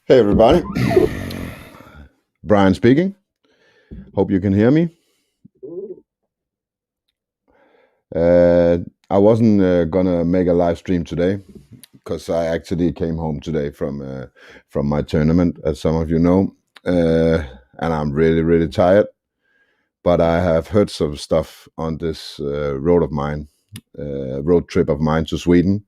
Hey everybody, Brian speaking. Hope you can hear me. Uh, I wasn't gonna make a live stream today because I actually came home today from my tournament, as some of you know, and I'm really tired. But I have heard some stuff on this road trip of mine to Sweden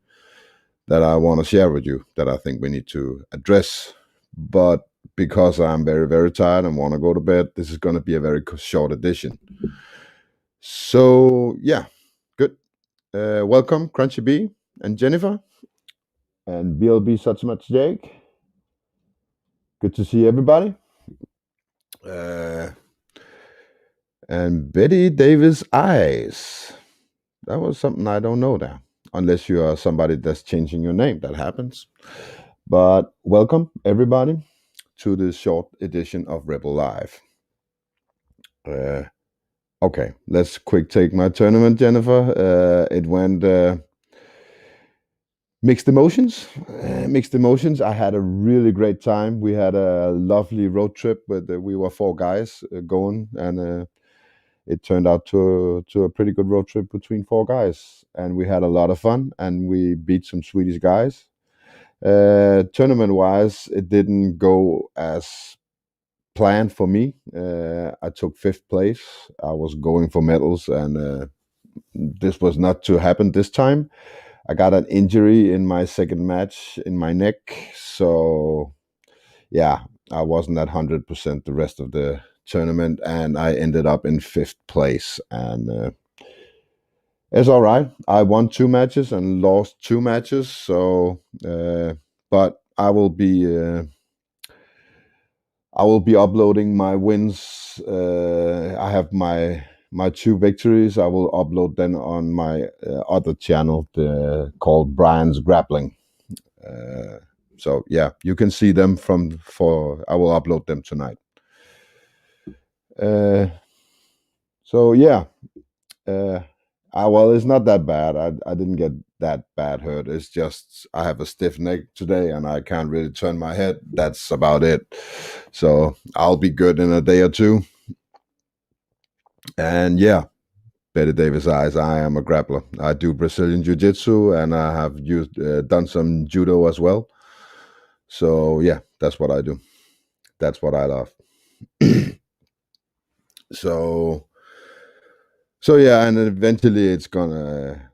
that I want to share with you that I think we need to address. But because I'm very tired and want to go to bed, this is going to be a very short edition. So yeah, good. Welcome, Crunchy B and Jennifer and BLB Such Much Jake. Good to see everybody. Uh, and Betty Davis Eyes. That was something I don't know there, unless you are somebody that's changing your name. That happens. But welcome everybody to this short edition of Rebel Live. Uh, okay, let's quick take my tournament, Jennifer. It went mixed emotions. Mixed emotions. I had a really great time. We had a lovely road trip with we were four guys going, and it turned out to a pretty good road trip between four guys, and we had a lot of fun, and we beat some Swedish guys. Tournament wise, it didn't go as planned for me. I took fifth place. I was going for medals, and this was not to happen this time. I got an injury in my second match in my neck, so yeah, I wasn't at 100% the rest of the tournament, and I ended up in fifth place. And it's all right. I won two matches and lost two matches, so but I will be uploading my wins. I have my two victories. I will upload them on my other channel called Brian's Grappling. Uh, so yeah, you can see them from for. I will upload them tonight. Uh, so yeah, uh, well, it's not that bad. I didn't get that bad hurt. It's just I have a stiff neck today and I can't really turn my head. That's about it. So I'll be good in a day or two. And yeah, Betty Davis eyes. I am a grappler. I do Brazilian Jiu Jitsu and I have done some judo as well. So yeah, that's what I do. That's what I love. so yeah, and eventually it's gonna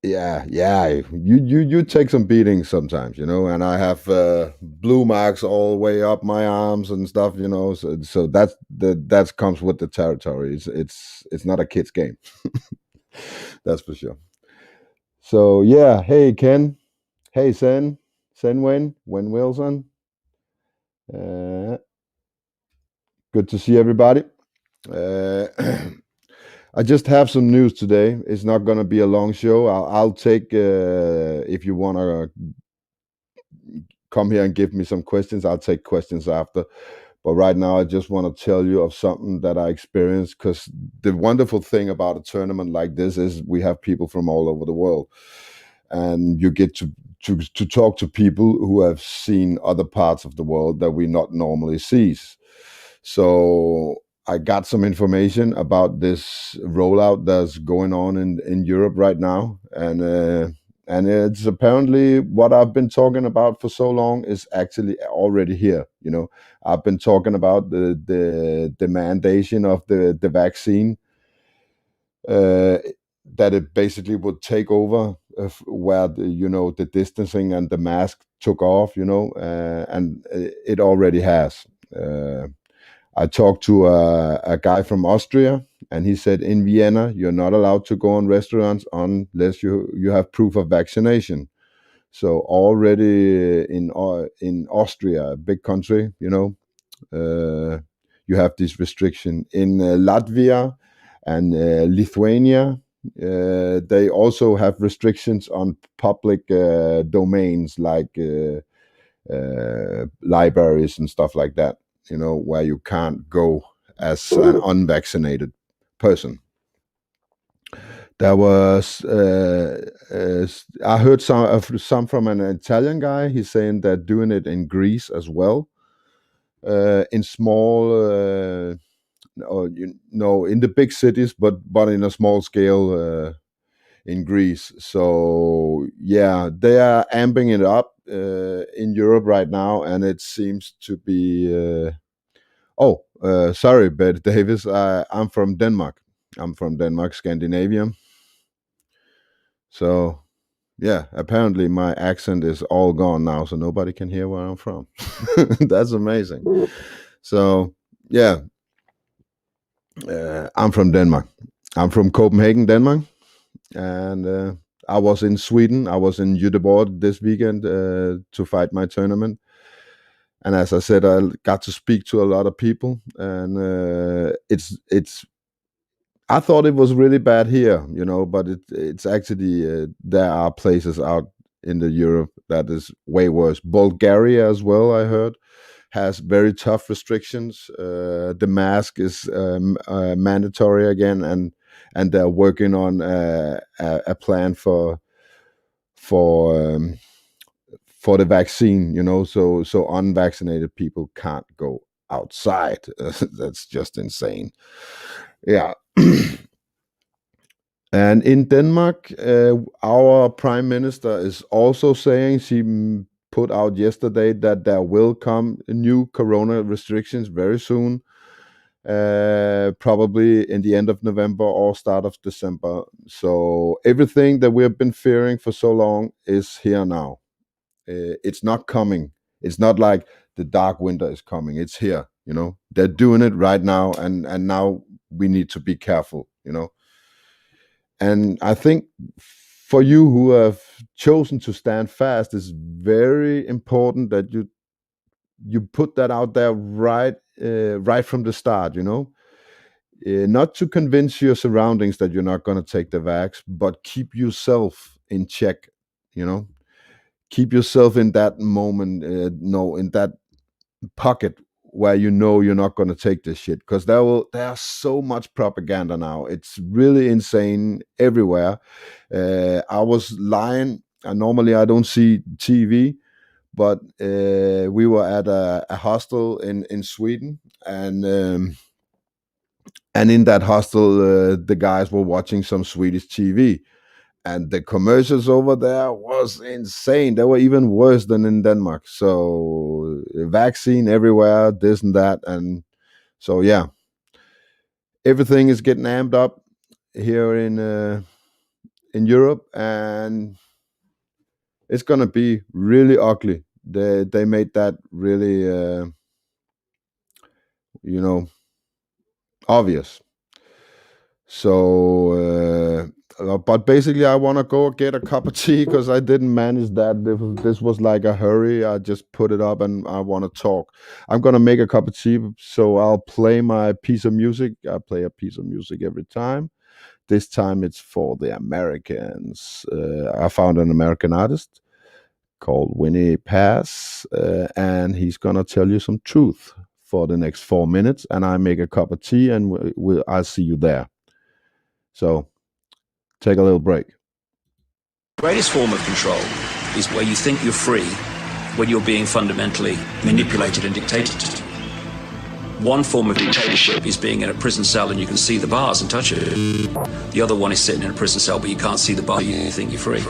yeah. You take some beatings sometimes, and I have blue marks all the way up my arms and stuff, so that comes with the territory. It's not a kid's game. That's for sure. So yeah, hey Ken, hey Sen Wen Wilson. uh, Good to see everybody. uh, I just have some news today. It's not going to be a long show. I'll take if you want to come here and give me some questions. I'll take questions after. But right now, I just want to tell you of something that I experienced, because the wonderful thing about a tournament like this is we have people from all over the world, and you get to talk to people who have seen other parts of the world that we not normally sees. So I got some information about this rollout that's going on in Europe right now, and it's apparently what I've been talking about for so long is actually already here. I've been talking about the mandation of the vaccine, uh, that it basically would take over where the distancing and the mask took off, and it already has. I talked to a guy from Austria, and he said in Vienna you're not allowed to go on restaurants unless you have proof of vaccination. So already in Austria, a big country, uh, you have this restriction. In Latvia and Lithuania, they also have restrictions on public domains like libraries and stuff like that, where you can't go as an unvaccinated person. There was I heard some from an Italian guy. He's saying they're doing it in Greece as well, in small, or in the big cities, but in a small scale in Greece. So yeah, they are amping it up in Europe right now, and it seems to be. Sorry, Bette Davis. I'm from Denmark. I'm from Denmark, Scandinavia. So yeah, apparently my accent is all gone now, so nobody can hear where I'm from. That's amazing. So yeah, I'm from Denmark. I'm from Copenhagen, Denmark, and I was in Sweden. I was in Göteborg this weekend to fight my tournament. And as I said, I got to speak to a lot of people, and it's. I thought it was really bad here, but it's actually there are places out in the Europe that is way worse. Bulgaria as well, I heard, has very tough restrictions. The mask is mandatory again, and they're working on a plan for for the vaccine. So unvaccinated people can't go outside. That's just insane. Yeah. And in Denmark, our prime minister is also saying, she put out yesterday, that there will come new corona restrictions very soon, probably in the end of November or start of December. So everything that we have been fearing for so long is here now. It's not coming. It's not like the dark winter is coming. It's here. They're doing it right now, and now we need to be careful. And I think for you who have chosen to stand fast, it's very important that you put that out there right from the start. Not to convince your surroundings that you're not going to take the vax, but keep yourself in check. Keep yourself in that moment, in that pocket where you're not going to take this shit, because there's so much propaganda now. It's really insane everywhere. I was lying, and normally I don't see TV, but we were at a hostel in Sweden, and in that hostel, the guys were watching some Swedish TV. And the commercials over there was insane. They were even worse than in Denmark. So vaccine everywhere, this and that. And so, yeah, everything is getting amped up here in Europe. And it's going to be really ugly. They made that really, obvious. So, but basically, I want to go get a cup of tea, because I didn't manage that. This was like a hurry. I just put it up, and I want to talk. I'm going to make a cup of tea, so I'll play my piece of music. I play a piece of music every time. This time it's for the Americans. I found an American artist called Winnie Pass, and he's going to tell you some truth for the next 4 minutes, and I make a cup of tea, and I'll see you there. So take a little break. The greatest form of control is where you think you're free when you're being fundamentally manipulated and dictated to. One form of dictatorship is being in a prison cell and you can see the bars and touch it. The other one is sitting in a prison cell but you can't see the bar, you think you're free.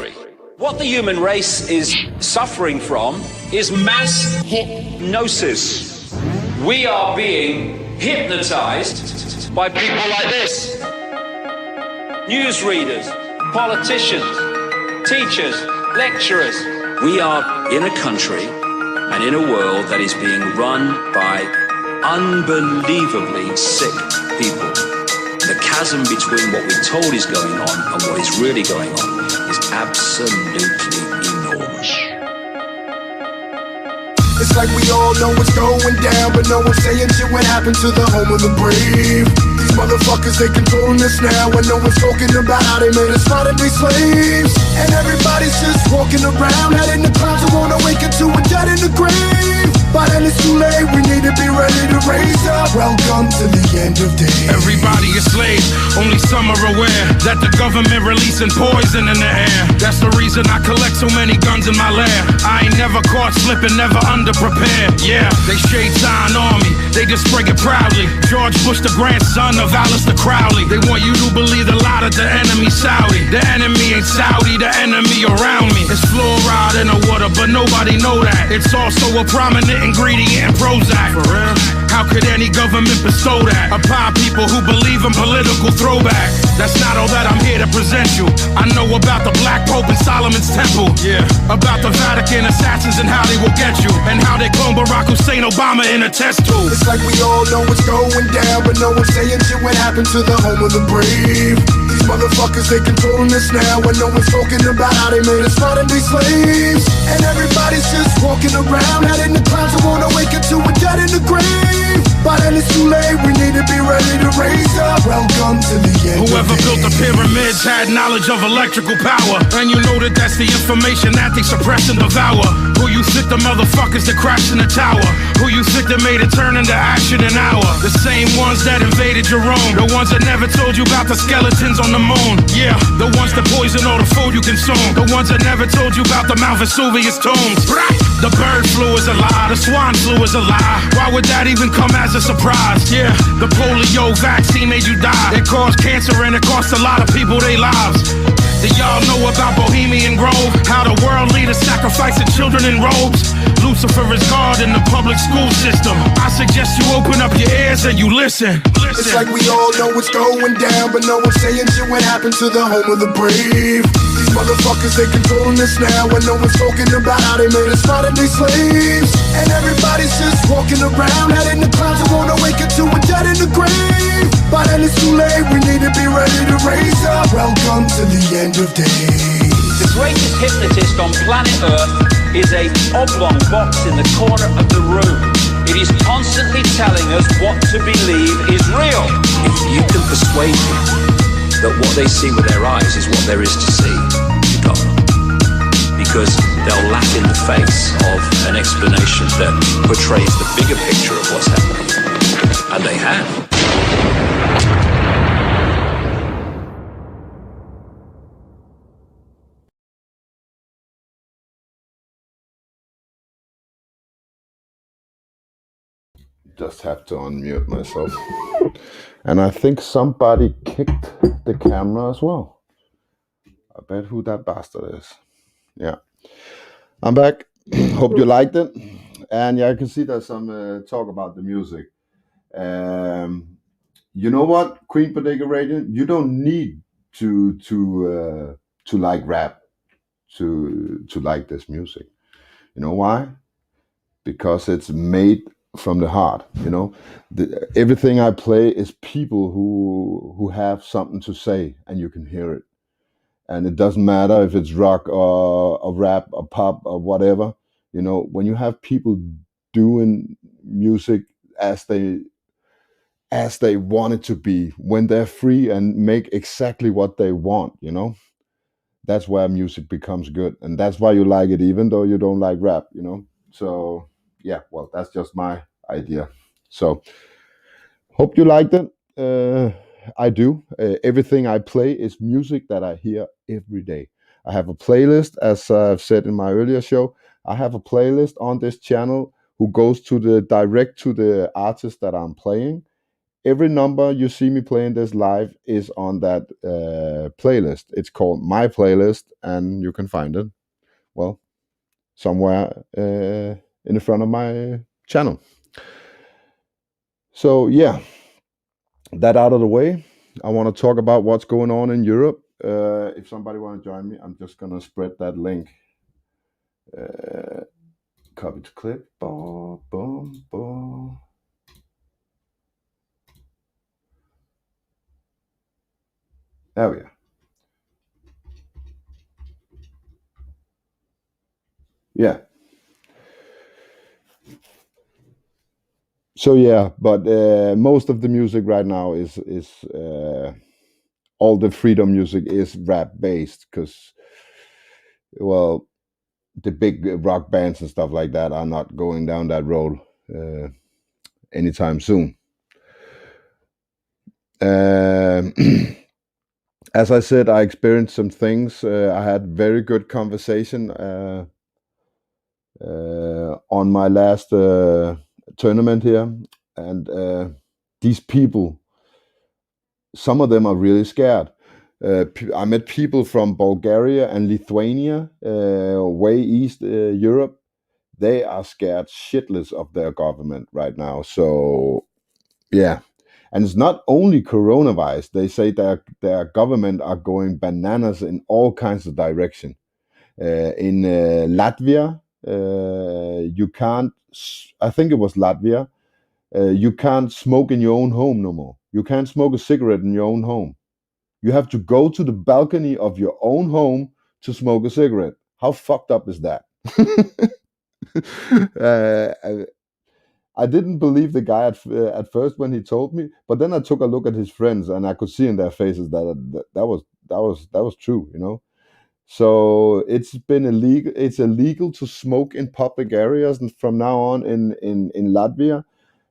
What the human race is suffering from is mass hypnosis. We are being hypnotized by people like this. Newsreaders, politicians, teachers, lecturers. We are in a country and in a world that is being run by unbelievably sick people. The chasm between what we're told is going on and what is really going on is absolutely enormous. It's like we all know what's going down, but no one's saying shit what happened to the home of the brave. These motherfuckers, they controlling us now, and no one's talking about how they made us fight and be slaves. And everybody's just walking around, head in the clouds, who wanna wake up to a dead in the grave. By then it's too late, we need to be ready to raise up. Welcome to the end of days. Everybody is slaves, only some are aware that the government releasing poison in the air. That's the reason I collect so many guns in my lair. I ain't never caught slipping, never underprepared. Yeah, they shade sign on me, they display it proudly. George Bush, the grandson of Alistair Crowley. They want you to believe the lie that the enemy Saudi. The enemy ain't Saudi, the enemy around me. It's fluoride in the water, but nobody know that. It's also a prominent ingredient in Prozac. For real? How could any government bestow that upon people who believe in political throwback? That's not all that I'm here to present you. I know about the Black Pope and Solomon's Temple. Yeah. About the Vatican assassins and how they will get you, and how they clone Barack Hussein Obama in a test tube. It's like we all know what's going down, but no one's saying shit. What happened to the home of the brave? These motherfuckers, they controlling us now, and no one's talking about how they made us modern-day slaves. And everybody's just walking around, heading to clouds who wanna wake up to a dead in the grave. By then it's too late, we need to be ready to raise up. Welcome to the end. Whoever built the pyramids had knowledge of electrical power, and you know that that's the information that they suppress and devour. Who you think the motherfuckers that crashed in the tower? Who you think that made it turn into ash in an hour? The same ones that invaded your own, the ones that never told you about the skeletons on the moon. Yeah, the ones that poison all the food you consume, the ones that never told you about the Mount Vesuvius tombs. The bird flu is a lie, the swine flu is a lie. Why would that even come as a surprise? Yeah, the polio vaccine made you die. It caused cancer and it cost a lot of people their lives. Do y'all know about Bohemian Grove? How the world leaders sacrificing children in robes? Lucifer is God in the public school system. I suggest you open up your ears and you listen. It's like we all know what's going down, but no one's saying shit. What happened to the home of the brave? These motherfuckers, they controlling us now, and no one's talking about how they made us modern-day slaves. And everybody's just walking around, heading to clouds who wanna wake up to a dead in the grave. By then it's too late, we need to be ready to raise up. Welcome to the end of days. The greatest hypnotist on planet Earth is a oblong box in the corner of the room. It is constantly telling us what to believe is real. If you can persuade people that what they see with their eyes is what there is to see, you got them. Because they'll laugh in the face of an explanation that portrays the bigger picture of what's happening. And they have. Just have to unmute myself. And I think somebody kicked the camera as well. I bet who that bastard is. Yeah. I'm back. Hope you liked it. And yeah, I can see there's some talk about the music. You know what, Queen Bodega Radio? You don't need to like rap to like this music. You know why? Because it's made from the heart. You know, everything I play is people who have something to say, and you can hear it. And it doesn't matter if it's rock or a rap or pop or whatever. You know, when you have people doing music as they want it to be, when they're free and make exactly what they want, you know, that's where music becomes good, and that's why you like it, even though you don't like rap. You know, so yeah, well, that's just my idea. So hope you liked it. I do. Everything I play is music that I hear every day. I have a playlist, as I've said in my earlier show. I have a playlist on this channel who goes to the direct to the artist that I'm playing. Every number you see me playing this live is on that playlist. It's called My Playlist, and you can find it, well, somewhere in the front of my channel. So yeah, that out of the way, I want to talk about what's going on in Europe. If somebody want to join me, I'm just gonna spread that link. Copy to clip. Boom, boom, boom. There we are. Yeah. So yeah, but most of the music right now is all the freedom music is rap based, because, well, the big rock bands and stuff like that are not going down that road anytime soon. Um, as I said, I experienced some things. I had very good conversation on my last tournament here, and these people, some of them are really scared. I met people from Bulgaria and Lithuania, way east Europe. They are scared shitless of their government right now. So yeah, and it's not only coronavirus. They say that their government are going bananas in all kinds of direction. In Latvia, you can't. I think it was Latvia. You can't smoke in your own home no more. You can't smoke a cigarette in your own home. You have to go to the balcony of your own home to smoke a cigarette. How fucked up is that? uh, I didn't believe the guy at first when he told me, but then I took a look at his friends and I could see in their faces that was true, you know. So it's been illegal. It's illegal to smoke in public areas from now on in Latvia,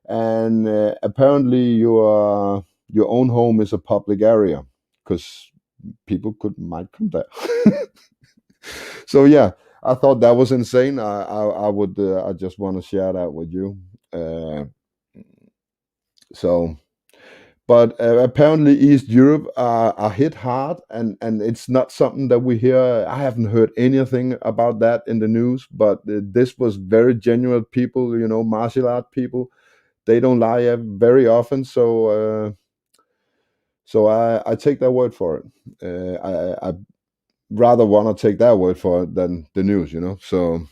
and apparently your own home is a public area because people might come there. So yeah, I thought that was insane. I just want to share that with you. Uh, so but apparently East Europe are hit hard, and it's not something that we hear. I haven't heard anything about that in the news, but this was very genuine people, you know, martial art people. They don't lie very often, so I take their word for it. I rather want to take their word for it than the news, you know. So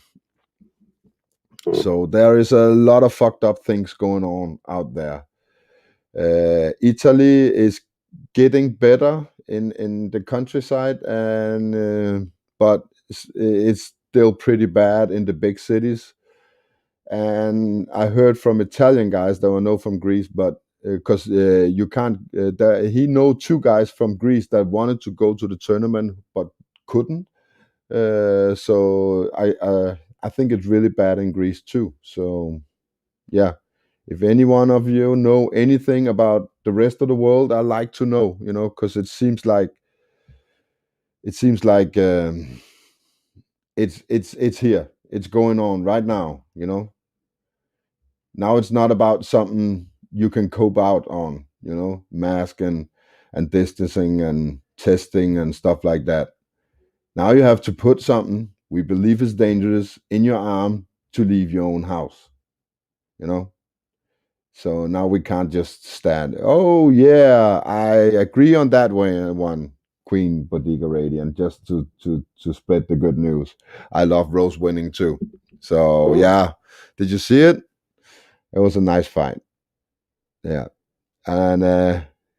there is a lot of fucked up things going on out there. Italy is getting better in the countryside, and but it's still pretty bad in the big cities. And I heard from Italian guys that were no from Greece, but because you can't, he know two guys from Greece that wanted to go to the tournament but couldn't. So I think it's really bad in Greece too. So yeah, if any one of you know anything about the rest of the world, I like to know, you know, because it seems like it's here, it's going on right now, you know. Now it's not about something you can cope out on, you know, mask and distancing and testing and stuff like that. Now you have to put something we believe is dangerous in your arm to leave your own house, you know. So now we can't just stand. Oh yeah, I agree on that one, Queen Bodega Radiant, just to spread the good news. I love Rose winning too. So yeah, did you see it? It was a nice fight. Yeah, and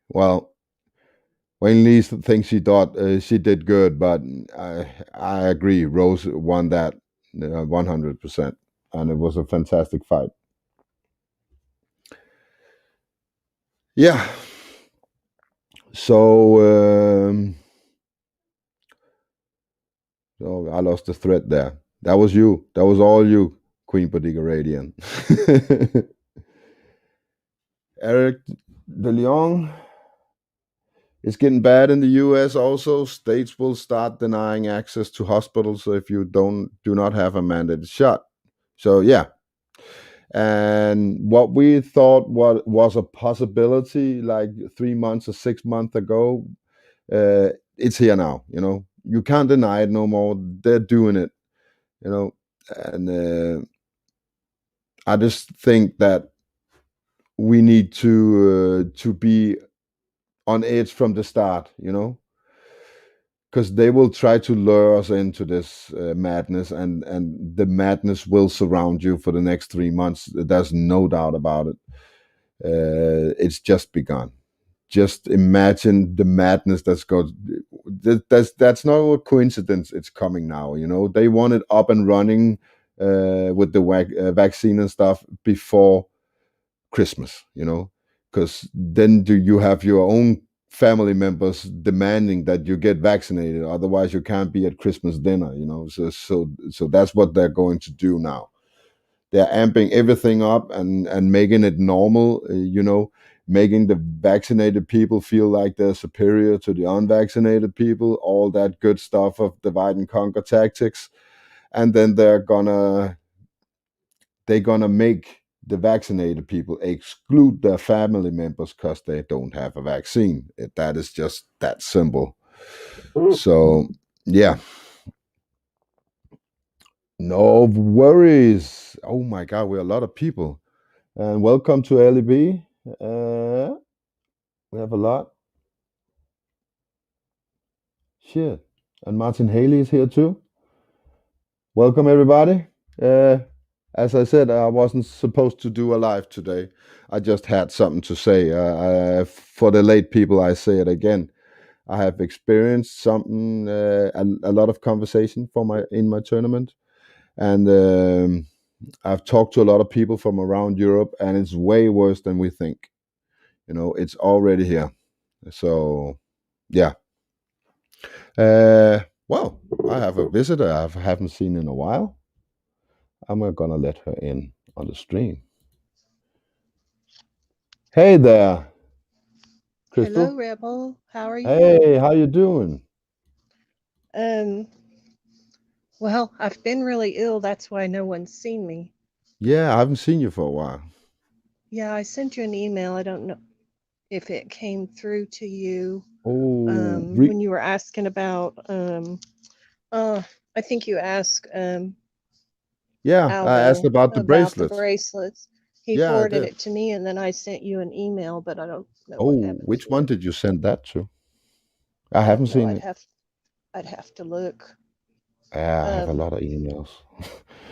well, Wayne Lee thinks she thought she did good, but I agree. Rose won that 100%, and it was a fantastic fight. Yeah. So I lost the thread there. That was you. That was all you, Queen Bodega Radiant. Eric De Leon. It's getting bad in the US also. States will start denying access to hospitals if you do not have a mandated shot. So yeah. And what we thought was a possibility like 3 months or 6 months ago, it's here now, you know. You can't deny it no more. They're doing it, you know. And I just think that we need to be on edge from the start, you know, because they will try to lure us into this madness, and the madness will surround you for the next 3 months. There's no doubt about it. It's just begun. Just imagine the madness that's going. That's not a coincidence. It's coming now. You know, they want it up and running with the vaccine and stuff before Christmas. You know, because then do you have your own family members demanding that you get vaccinated, otherwise you can't be at Christmas dinner. So that's what they're going to do now. They're amping everything up and making it normal. Making the vaccinated people feel like they're superior to the unvaccinated people. All that good stuff of divide and conquer tactics, and then they're gonna make the vaccinated people exclude their family members because they don't have a vaccine. That is just that simple. So yeah, no worries. Oh my God, we're a lot of people, and welcome to LEB. We have a lot. Shit, and Martin Haley is here too. Welcome everybody. Uh, as I said, I wasn't supposed to do a live today. I just had something to say. For the late people, I say it again. I have experienced something, a lot of conversation in my tournament, and I've talked to a lot of people from around Europe, and it's way worse than we think. It's already here. So, yeah. Well, I have a visitor I haven't seen in a while. I'm gonna let her in on the stream. Hey there, Hello, Crystal. Rebel. How are you? Hey, how you doing? Um, well, I've been really ill. That's why no one's seen me. Yeah, I haven't seen you for a while. Yeah, I sent you an email. I don't know if it came through to you Oh, when you were asking about uh I think you asked yeah, I asked Alvo about the about the bracelets. bracelets. He Yeah, I forwarded did. it to me and then I sent you an email, but I don't know what Oh, happened which to one it. did you send that to? I I don't haven't know. seen it. I'd have to look. Yeah, I have a Um, lot of emails.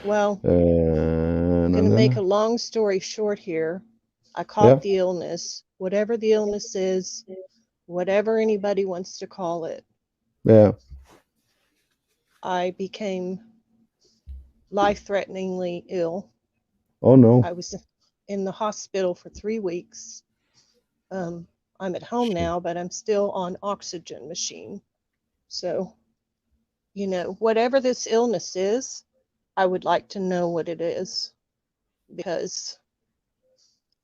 well, I'm No, going to no, make no. a long story short here. I Yeah, caught the illness, whatever the illness is, whatever anybody wants to call it. yeah. I became life-threateningly ill. Oh no. I was in the hospital for 3 weeks. Um, I'm at home Shit. now, but I'm still on oxygen machine. So, whatever this illness is, I would like to know what it is because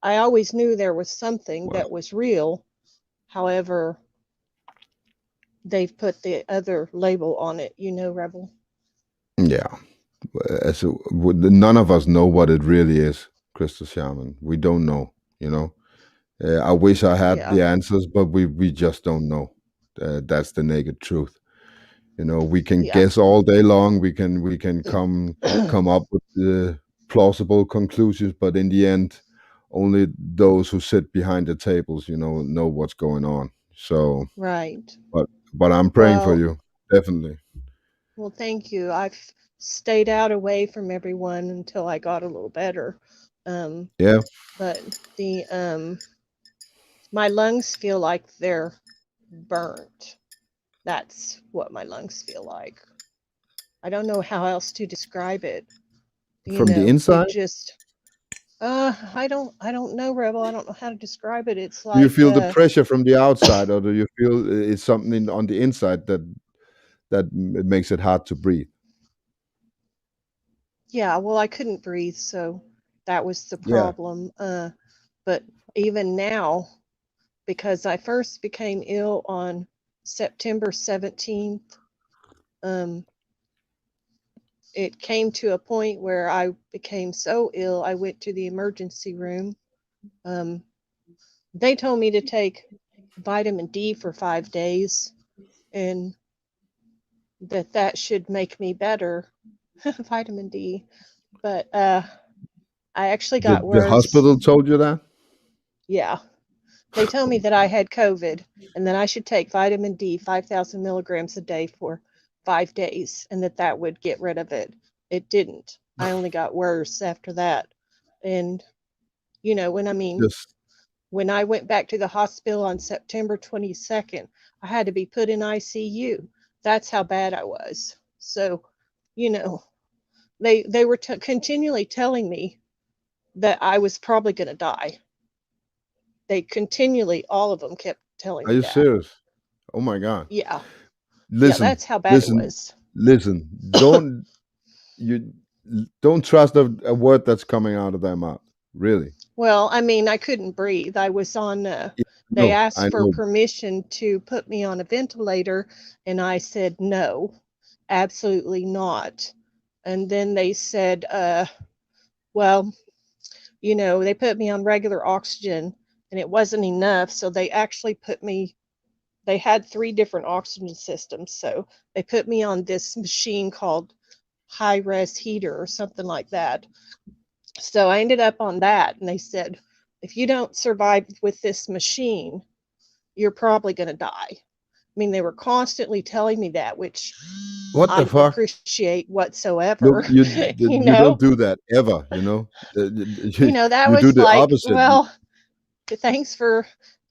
I always knew there was something Well, that was real. However, they've put the other label on it, Rebel. yeah. None of us know what it really is, Crystal Shaman. We don't know. You know. I wish I had Yeah, the answers, but we just don't know. That's the naked truth. We can yeah. guess all day long. We can come up with plausible conclusions, but in the end, only those who sit behind the tables, know what's going on. So, Right. but I'm praying for Well, you, definitely. well, thank you. I've stayed out away from everyone until I got a little better. Um, Yeah, but the my lungs feel like they're burnt. That's what my lungs feel like. I don't know how else to describe it. from the It inside. just I don't know, Rebel. I don't know how to describe it. It's Do you like feel the pressure from the outside, or do you feel it's something on the inside that makes it hard to breathe? yeah, well, I couldn't breathe, so that was the Yeah, problem. But even now, because I first became ill on September 17th, um, it came to a point where I became so ill, I went to the emergency room. Um, they told me to take vitamin D for 5 days and that should make me better. Vitamin D. But I actually got the worse. hospital told you that. Yeah. They told me that I had COVID and that I should take vitamin D, 5,000 milligrams a day for 5 days, and that would get rid of it. It didn't. I only got worse after that. And, you know, when I mean, Just when I went back to the hospital on September 22nd, I had to be put in ICU. That's how bad I was. So, you know, they were continually telling me that I was probably going to die. They continually, all of them kept telling Are me you that. serious? Oh my God. Yeah. Yeah, Listen, that's how bad it listen, was. listen. You don't trust a word that's coming out of their mouth. Really. Well, I mean, I couldn't breathe. I was on, Yeah, they I asked for know. permission to put me on a ventilator, and I said, no, absolutely not. And then they said, well, they put me on regular oxygen and it wasn't enough. So they actually they had 3 different oxygen systems. So they put me on this machine called high res heater or something like that. So I ended up on that, and they said, if you don't survive with this machine, you're probably going to die. I mean, they were constantly telling me that, which What I the didn't fuck? appreciate Look, whatsoever. you you don't know, do that ever. that You do was the like, opposite. well, thanks for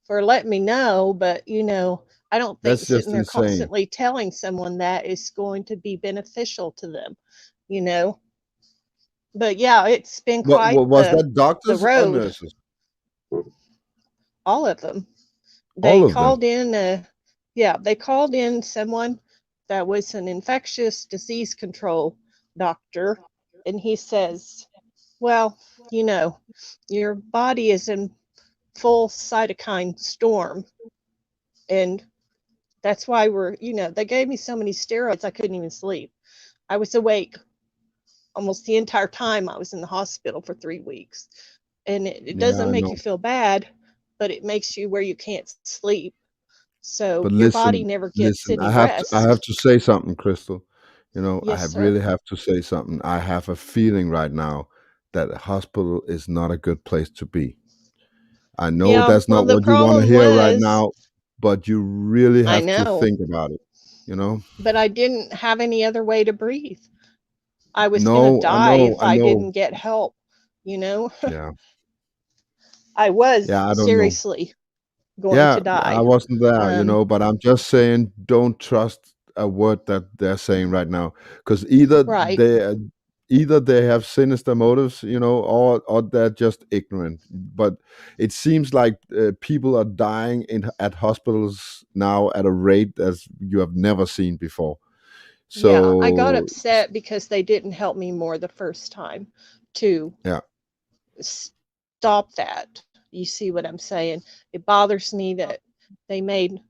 letting me know, but I don't think That's sitting just there insane. constantly telling someone that is going to be beneficial to them, you know. But yeah, it's been quite What was that? the Doctors or road, nurses? all of them. They All of them. called in yeah, they called in someone that was an infectious disease control doctor, and he says, well, you know, your body is in full cytokine storm, and that's why they gave me so many steroids I couldn't even sleep. I was awake almost the entire time I was in the hospital for 3 weeks. And it Yeah, doesn't I make know. you feel bad, but it makes you where you can't sleep. So But your body listen, never gets listen. any I have rest. to say something, Crystal. I Yes, have sir. really have to say something. I have a feeling right now that a hospital is not a good place to be. I know Yeah, that's well, not the what you want to problem hear right was, now, but you really I have to know, think about it. You know? but I didn't have any other way to breathe. I was going to No, I die know, if I I know. didn't get help, you know? Yeah, I was yeah, I don't know. seriously going Yeah, to I die. wasn't there, Um, but I'm just saying, don't trust a word that they're saying right now, because right. either they have sinister motives, or they're just ignorant. But it seems like people are dying at hospitals now at a rate as you have never seen before. Yeah, I got So upset because they didn't help me more the first time to yeah, stop that. You see what I'm saying? It bothers me that they made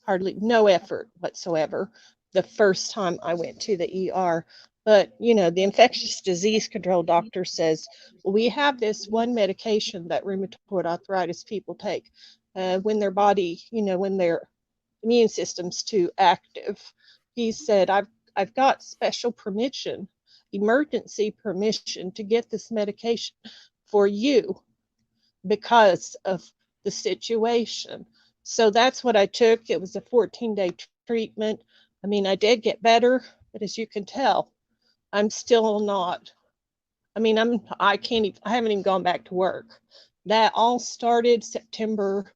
hardly no effort whatsoever the first time I went to the ER. But, the infectious disease control doctor says, well, we have this one medication that rheumatoid arthritis people take when their body, when their immune system's too active. He said, I've got special permission, emergency permission to get this medication for you because of the situation. So that's what I took. It was a 14-day treatment. I mean, I did get better, but as you can tell, I'm still not. I mean, I can't even, I haven't even gone back to work. That all started September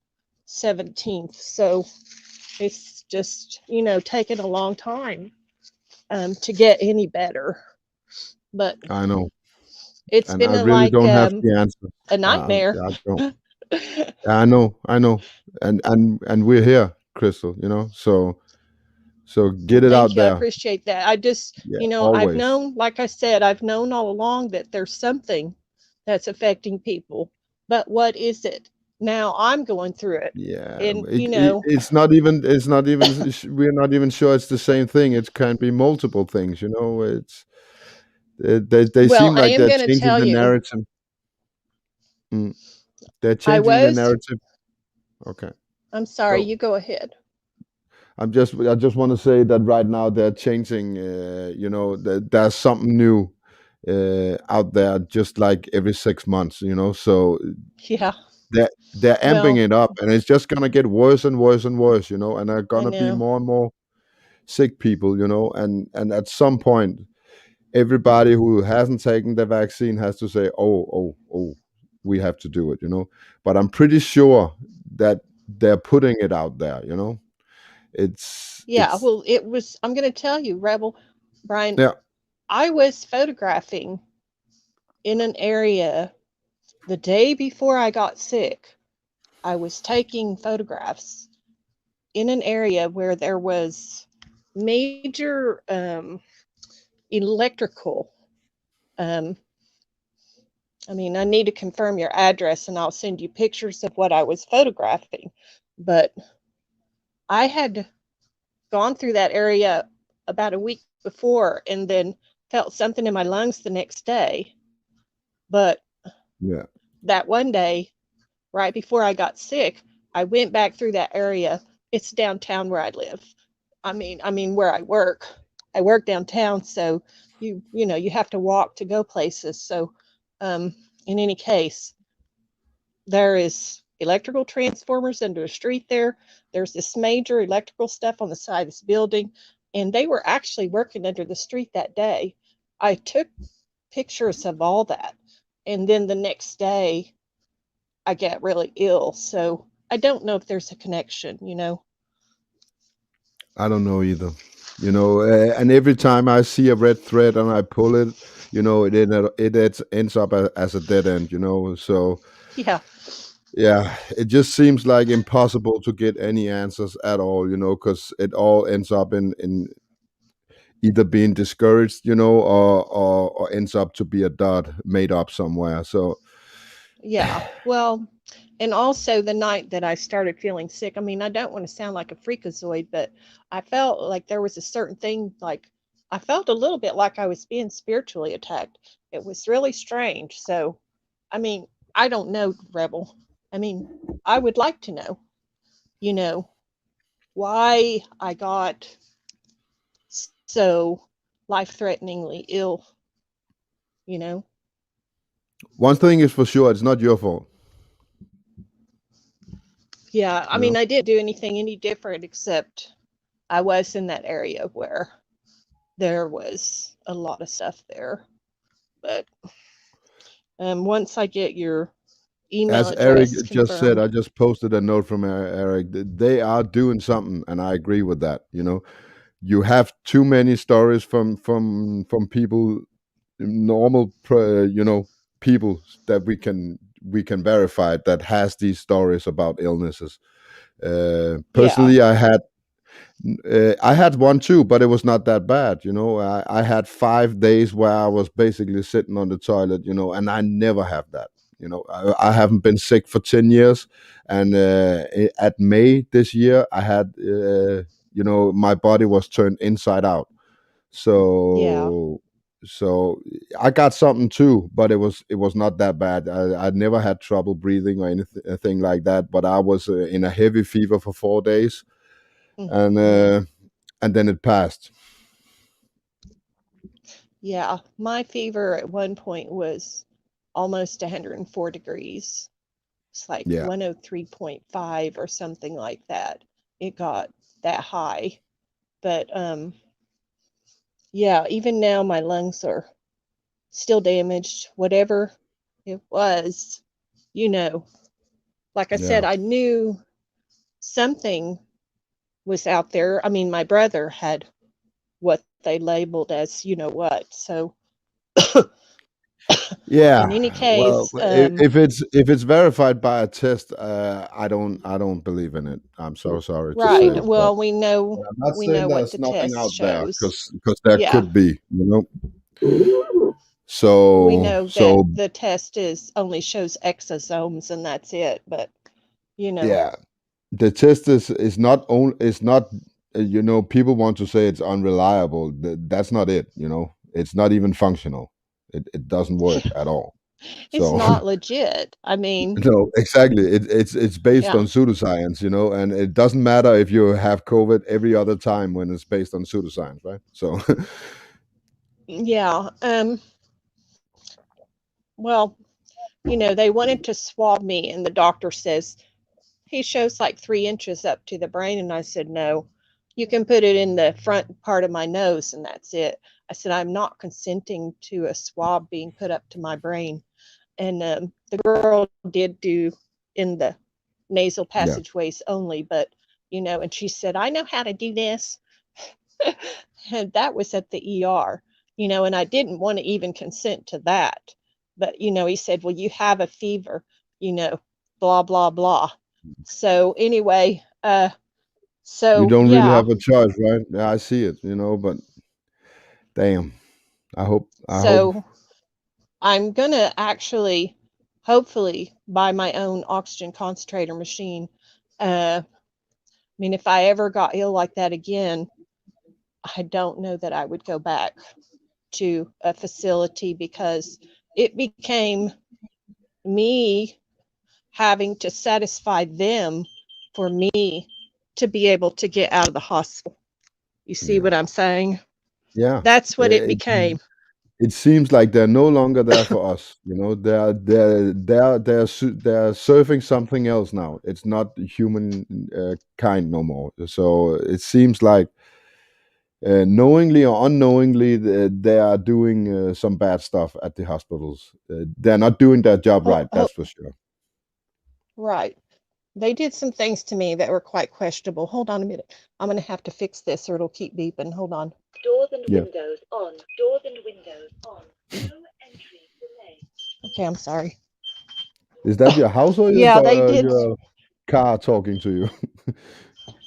17th. So it's just, taken a long time to get any better. But I know, it's and been I really like don't have the answer. a nightmare. I don't. I know, and we're here, Crystal. So Well, get it thank out you. I there. appreciate that. I just, Yeah, I've always. known, like I said, I've known all along that there's something that's affecting people. But what is it? Now I'm going through it. Yeah, And, it's not even we're not even sure it's the same thing. It can be multiple things. They well, seem I like am they're going to changing tell the you, narrative. Mm, they're I changing the was, narrative. Okay, I'm sorry, go. you go ahead. I just want to say that right now they're changing. There's something new out there, just like every 6 months. So Yeah, they're amping well, it up, and it's just gonna get worse and worse and worse. And there are I gonna be know. more and more sick people. And at some point, everybody who hasn't taken the vaccine has to say, oh, we have to do it. But I'm pretty sure that they're putting it out there. Yeah, It's well, I'm going to tell you, Rebel Brian, yeah. I was photographing in an area the day before I got sick, I was taking photographs in an area where there was major electrical. Um, I mean, I need to confirm your address and I'll send you pictures of what I was photographing. But I had gone through that area about a week before and then felt something in my lungs the next day. But Yeah. that one day, right before I got sick, I went back through that area. It's downtown where I live. I mean where I work. I work downtown, so you have to walk to go places. So in any case, there is electrical transformers under the street there. There's this major electrical stuff on the side of this building, and they were actually working under the street that day. I took pictures of all that, and then the next day I get really ill. So I don't know if there's a connection. I don't know either. And every time I see a red thread and I pull it, ends up as a dead end. So Yeah, yeah, it just seems like impossible to get any answers at all. Because it all ends up in either being discouraged, or ends up to be a dot made up somewhere. So yeah. Well, and also the night that I started feeling sick, I mean, I don't want to sound like a freakazoid, but I felt like there was a certain thing, like I felt a little bit like I was being spiritually attacked. It was really strange. So, I mean, I don't know, Rebel. I mean, I would like to know, you know, why I got so life-threateningly ill, you know? one thing is for sure, it's not your fault. Yeah, I You mean, know, I didn't do anything any different except I was in that area where there was a lot of stuff there. But once I get your email as Eric address just said, confirmed, I just posted a note from Eric. They are doing something, and I agree with that. You have too many stories from people, normal, people that we can verify that has these stories about illnesses. yeah, Personally, I had one too, but it was not that bad. I had 5 days where I was basically sitting on the toilet, and I never have that. I haven't been sick for 10 years. And at May this year, I had, my body was turned inside out. yeah, So, I got something too, but it was not that bad. I never had trouble breathing or anything like that, but I was in a heavy fever for 4 days. And hmm, and then it passed. yeah. My fever at one point was almost 104 degrees. It's like Yeah, 103.5 or something like that. It got that high. But yeah, even now my lungs are still damaged. Whatever it was, you know, like I said, yeah, I knew something was out there. I mean, my brother had what they labeled as you know what. So in yeah. any Well, case, if it's verified by a test, I don't believe in it. I'm so sorry to right. say, but Well, we know I'm not we saying know what there's the nothing test out there, shows. because there Yeah, could be. we So know that so the test is only shows exosomes and that's it. But you know, yeah, the test is not only it's not people want to say it's unreliable. That's not it. It's not even functional. It doesn't work at all. it's So not legit. I mean, no, exactly. It's based yeah, on pseudoscience, and it doesn't matter if you have COVID every other time when it's based on pseudoscience, right? So yeah. Well, they wanted to swab me, and the doctor says he shows like 3 inches up to the brain. And I said, no, you can put it in the front part of my nose, and that's it. I said, I'm not consenting to a swab being put up to my brain. And the girl did do in the nasal yeah, passageways only, but, and she said, I know how to do this. And that was at the ER, and I didn't want to even consent to that. But, he said, well, you have a fever, you know, blah, blah, blah. So anyway, You so don't really yeah, have a choice, right? Yeah, I see it, but damn. I hope so I'm gonna actually, hopefully, buy my own oxygen concentrator machine. I mean, if I ever got ill like that again, I don't know that I would go back to a facility because it became me having to satisfy them for me to be able to get out of the hospital. You see yeah. what I'm saying? Yeah. That's what it It, became. it seems like they're no longer there for us. They're serving something else now. It's not human kind no more. So it seems like knowingly or unknowingly they are doing some bad stuff at the hospitals. They're not doing their job Oh, right. oh, That's for sure. right. They did some things to me that were quite questionable. Hold on a minute. I'm going to have to fix this or it'll keep beeping. Hold on. Doors and Yeah. windows on. Doors and windows on. No entry delay. Okay, I'm sorry. Is that your house or Yeah, they did. your car talking to you?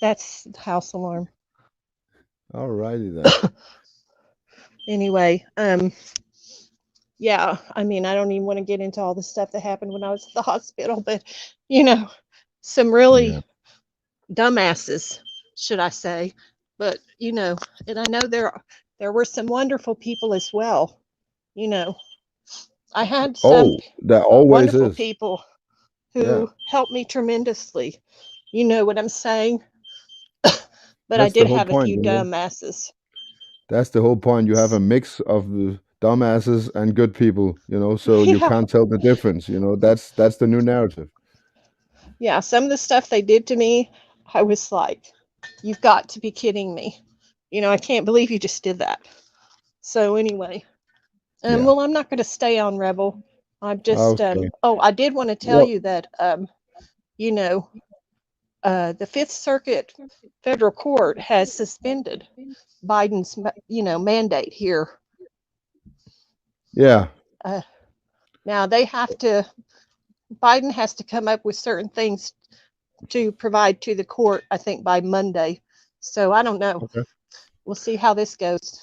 That's the house alarm. Alrighty then. Anyway, yeah, I mean, I don't even want to get into all the stuff that happened when I was at the hospital, but you know, some Yeah. really dumbasses, should I say. But and I know there were some wonderful people as well. You know, I had some Oh, there always wonderful is. people Yeah. who helped me tremendously. You know what I'm saying? But I That's the did whole have a point, few dumbasses. That's the whole point. You have a mix of the dumbasses and good people, so you Yeah, can't tell the difference, That's the new narrative. yeah. Some of the stuff they did to me, I was like, "You've got to be kidding me!" I can't believe you just did that. So anyway, Yeah. well, I'm not going to stay on Rebel. I'm just Okay. oh, I did want to tell Well, you that you know, the Fifth Circuit Federal Court has suspended Biden's mandate here. yeah. Uh, Now they have to. Biden has to come up with certain things to provide to the court. I think by Monday. So I don't know. Okay. We'll see how this goes.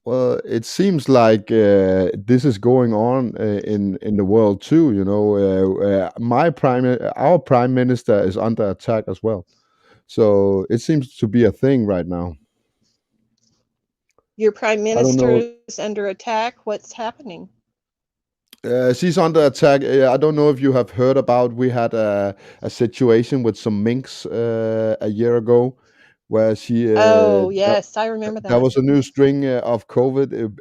Well, it seems like this is going on in the world too. Our prime minister is under attack as well. So it seems to be a thing right now. Your prime I don't minister know. is under attack. What's happening? She's under attack. I don't know if you have heard about. We had a situation with some minks a year ago, where Oh yes, I remember there that. was a new string of COVID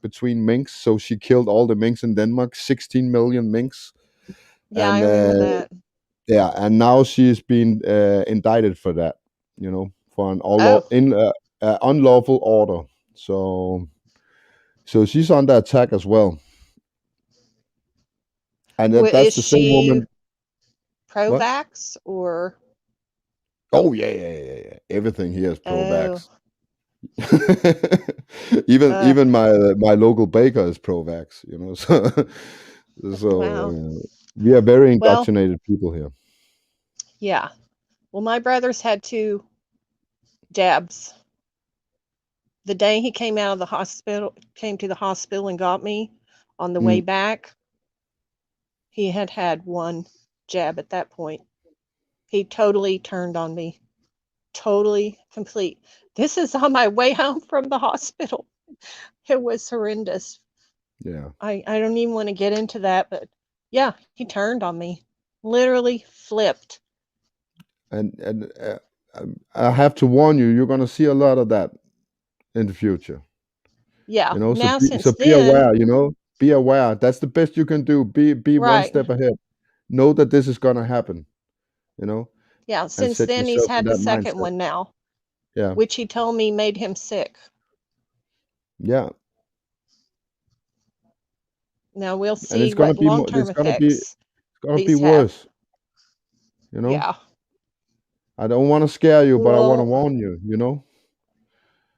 between minks. So she killed all the minks in Denmark, 16 million minks, Yeah, I and remember that. yeah, and now she's been indicted for that. For an Oh, unlawful order. So she's under attack as well, and that's is the same she woman. What? pro-vax or? Oh yeah, yeah, yeah, yeah. Everything here is Oh, pro-vax. even uh, even my local baker is pro-vax. So wow. we are very Well, indoctrinated people here. yeah. Well, my brother's had 2 jabs. The day he came to the hospital and got me on the way Mm, back, he had 1 jab at that point. He totally turned on me. Totally complete. This is on my way home from the hospital. It was horrendous. yeah, I don't even want to get into that, but yeah, he turned on me. Literally flipped. and I have to warn you. You're gonna see a lot of that in the future. Yeah. So Now so since be then, aware. Be aware. That's the best you can do. Be one right. step ahead. Know that this is gonna happen. You know, Yeah, and since set then he's yourself in had the that second mindset. one now, Yeah, which he told me made him sick. yeah. Now we'll And see it's gonna what be more. long-term It's effects gonna be these have. worse. You know. Yeah. I don't want to scare you, but I want to Well, warn you.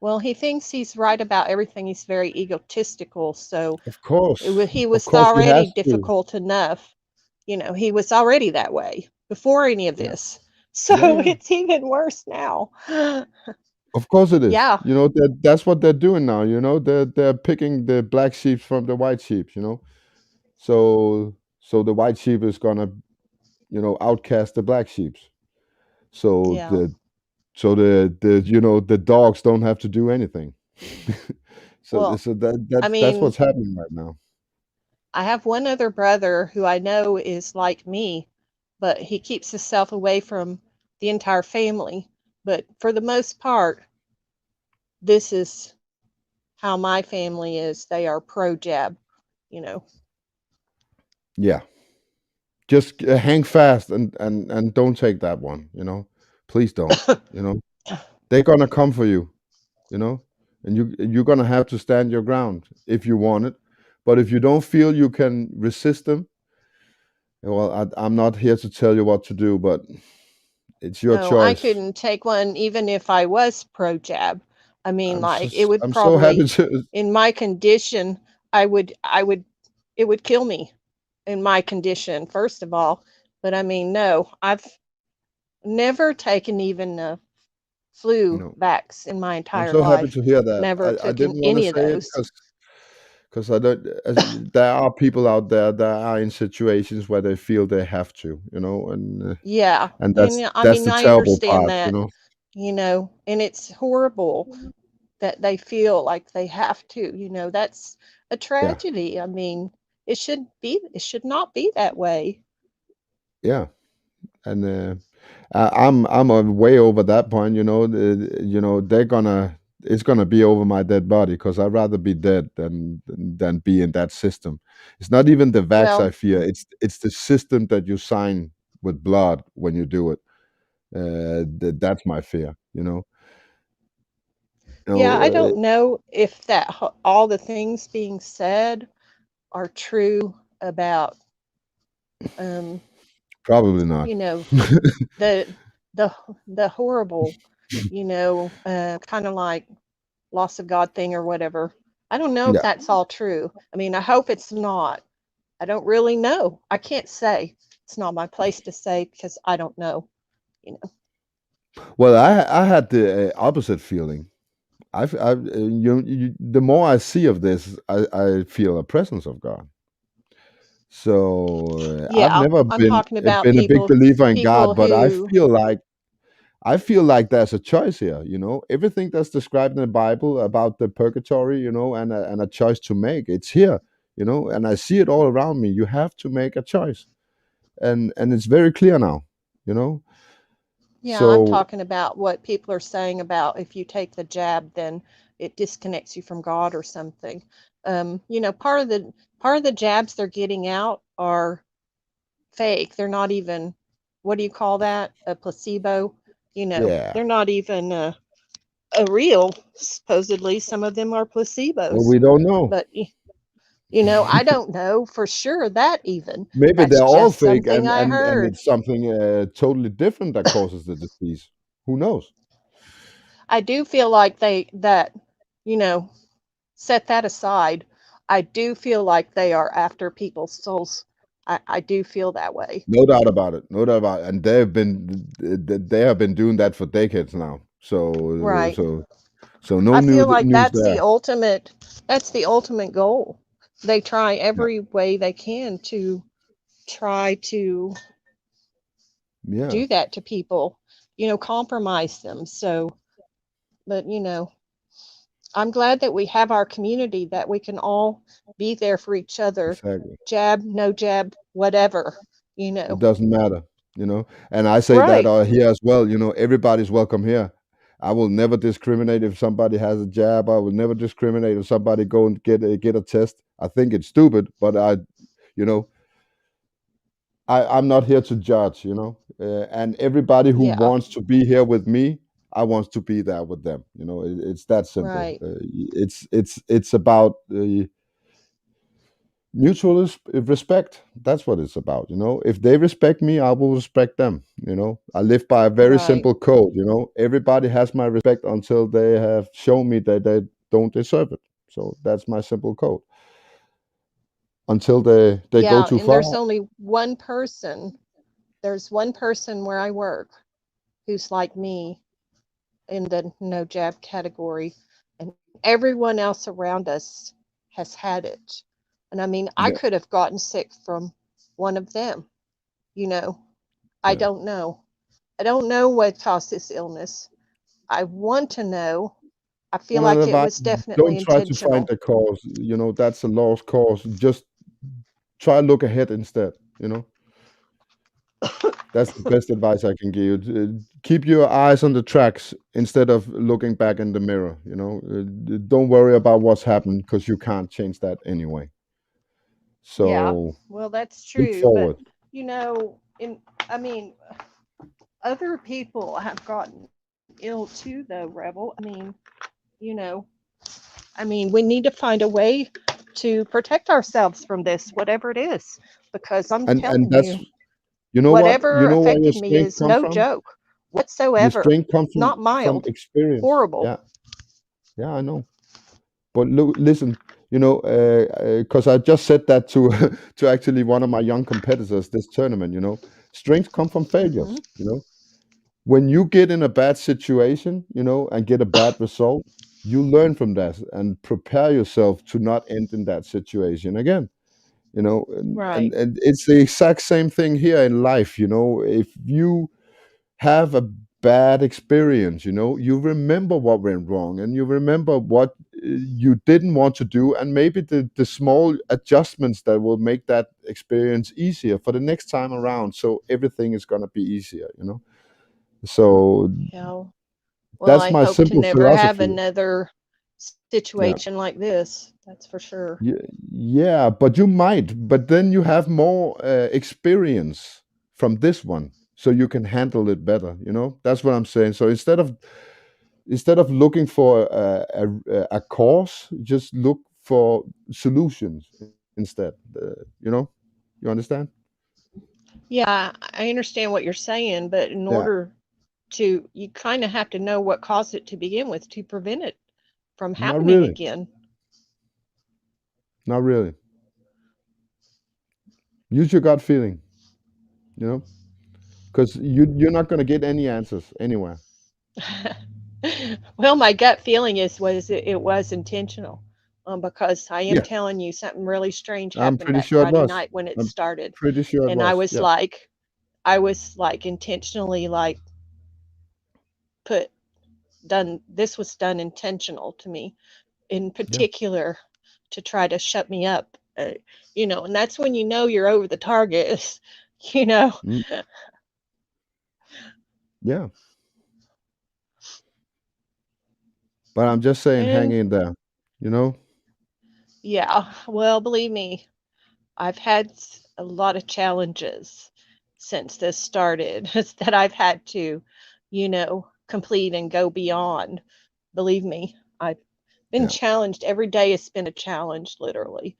well, he thinks he's right about everything. He's very egotistical, so Of course, he of was course, he already has to. difficult enough. He was already that way. before any of Yeah. this. So Yeah, yeah. it's even worse now. Of course it is. Yeah, You know, that's what they're doing now, you know. They're picking the black sheep from the white sheep, you know. So the white sheep is gonna, you know, outcast the black sheep. So yeah. the you know, the dogs don't have to do anything. So Well, so I that's mean, what's happening right now. I have one other brother who I know is like me, but he keeps himself away from the entire family. But for the most part, this is how my family is. They are pro jab, you know. Yeah. Just hang fast and don't take that one, you know. Please don't, you know. They're gonna come for you, you know, and you're gonna have to stand your ground if you want it. But if you don't feel you can resist them, well, I'm not here to tell you what to do, but it's your No, I choice. couldn't take one even if I was pro jab. I mean, like it would I'm so happy probably, to. in my condition, I would, it would kill me in my condition, first of all. But I mean, no, I've never taken even a You flu know, vax in my I'm entire so happy life. to hear that. Never I took in didn't want to any of say it those. because I don't. There are people out there that are in situations where they feel they have to, you know, Yeah. and And yeah, I that's mean, the I terrible understand part, you that, know. and it's horrible that they feel like they have to, that's a Yeah, tragedy. I mean, it should not be that way. yeah, and I'm way over that point, you know. You know, it's gonna be over my dead body because I'd rather be dead than be in that system. It's not even the vax I Well, fear; it's the system that you sign with blood when you do it. That's my fear, you know. You yeah, know, I don't know if all the things being said are true about, um, probably not. you know, the the the horrible, kind of like loss of God thing or whatever. I don't know if Yeah. that's all true. I mean, I hope it's not. I don't really know. I can't say. It's not my place to say because I don't know, you know. Well, I had the opposite feeling. The more I see of this, I feel a presence of God. So I've Yeah, never I'm talking about been a big believer in people God, but who, I feel like there's a choice here. You know, everything that's described in the Bible about the purgatory, you know, and a choice to make, it's here. You know, and I see it all around me. You have to make a choice, and it's very clear now. You know, yeah, I'm so talking about what people are saying about if you take the jab, then it disconnects you from God or something. Part of the jabs they're getting out are fake. They're not even, what do you call that? A placebo. yeah. They're not even a real. Supposedly, some of them are Well, placebos. we don't know. But I don't know for sure that even. Maybe That's they're all just fake, something I and heard. it's something totally different that causes the disease. Who knows? I do feel like you know, set that aside. I do feel like they are after people's souls. I do feel that way. No doubt about it. No doubt about it. And they have been doing that for decades now. Right. So no I feel like news there. that's the ultimate goal. They try Yeah. every way they can to try to Yeah. do that to people, compromise them. So, but I'm glad that we have our community that we can all be there for each other. Exactly. Jab, no jab, whatever, It doesn't matter, you know. And I say that Right. here as well. You know, everybody's welcome here. I will never discriminate if somebody has a jab. I will never discriminate if somebody go and get a test. I think it's stupid, but you know, I'm not here to judge, you know. And everybody who Yeah. wants to be here with me, I want to be there with them. You know, it's that simple. Right. It's about mutual respect. That's what it's about. You know, if they respect me, I will respect them. You know, I live by a very Right. simple code. You know, everybody has my respect until they have shown me that they don't deserve it. So that's my simple code. Until they go Yeah. too And far, there's only one person there's one person where I work who's like me in the no jab category, and everyone else around us has had it. And I mean, I Yeah, could have gotten sick from one of them, you know. I yeah. don't know. I don't know what caused this illness. I want to know. I feel One like it advice: was definitely don't try to find intentional. the cause. That's a lost cause. Just try look ahead instead. That's the best advice I can give you. Keep your eyes on the tracks instead of looking back in the mirror. Don't worry about what's happened because you can't change that anyway. Yeah, So well, that's look true. But, forward. in, I mean, other people have gotten ill too, though, Rebel. You know, we need to find a way to protect ourselves from this, whatever it is, because I'm And telling that's you, you know what whatever you know where your affected me strength is comes no from. joke Your whatsoever. strength comes Not from mild, experience. horrible. Yeah, yeah, I know. But look, listen, because I just said that to to actually one of my young competitors this tournament. Strength come from Hmm. failures. When you get in a bad situation, and get a bad result, you learn from that and prepare yourself to not end in that situation again. And Right. it's the exact same thing here in life. If you have a bad experience, you remember what went wrong and you remember what you didn't want to do, and maybe the small adjustments that will make that experience easier for the next time around, so everything is going to be easier. So Yeah. Well, that's I my hope to simple never have philosophy. another Yeah. situation like this. That's for sure. Yeah, but you might, but then you have more experience from this one, so you can handle it better. That's what I'm saying. So instead of looking for a cause, just look for solutions instead. You understand? Yeah, I understand what you're saying, but in Yeah, order to, you kind of have to know what caused it to begin with to prevent it from not happening really, again. not really. Use your gut feeling, you know, because you're not going to get any answers anywhere. Well, my gut feeling it was intentional, because I am Yeah, telling you something really strange I'm happened pretty that sure it Friday was. night when it I'm started, pretty sure it and was. Yeah, I was like intentionally like put done. This was done intentional to me, in yeah, particular, to try to shut me up. And that's when you know you're over the target. You know, mm, yeah. But I'm just saying, hang and in there. You know? yeah, well, believe me, I've had a lot of challenges since this started that I've had to, complete and go beyond. Believe me, I've been Yeah, challenged. Every day it's been a challenge, literally,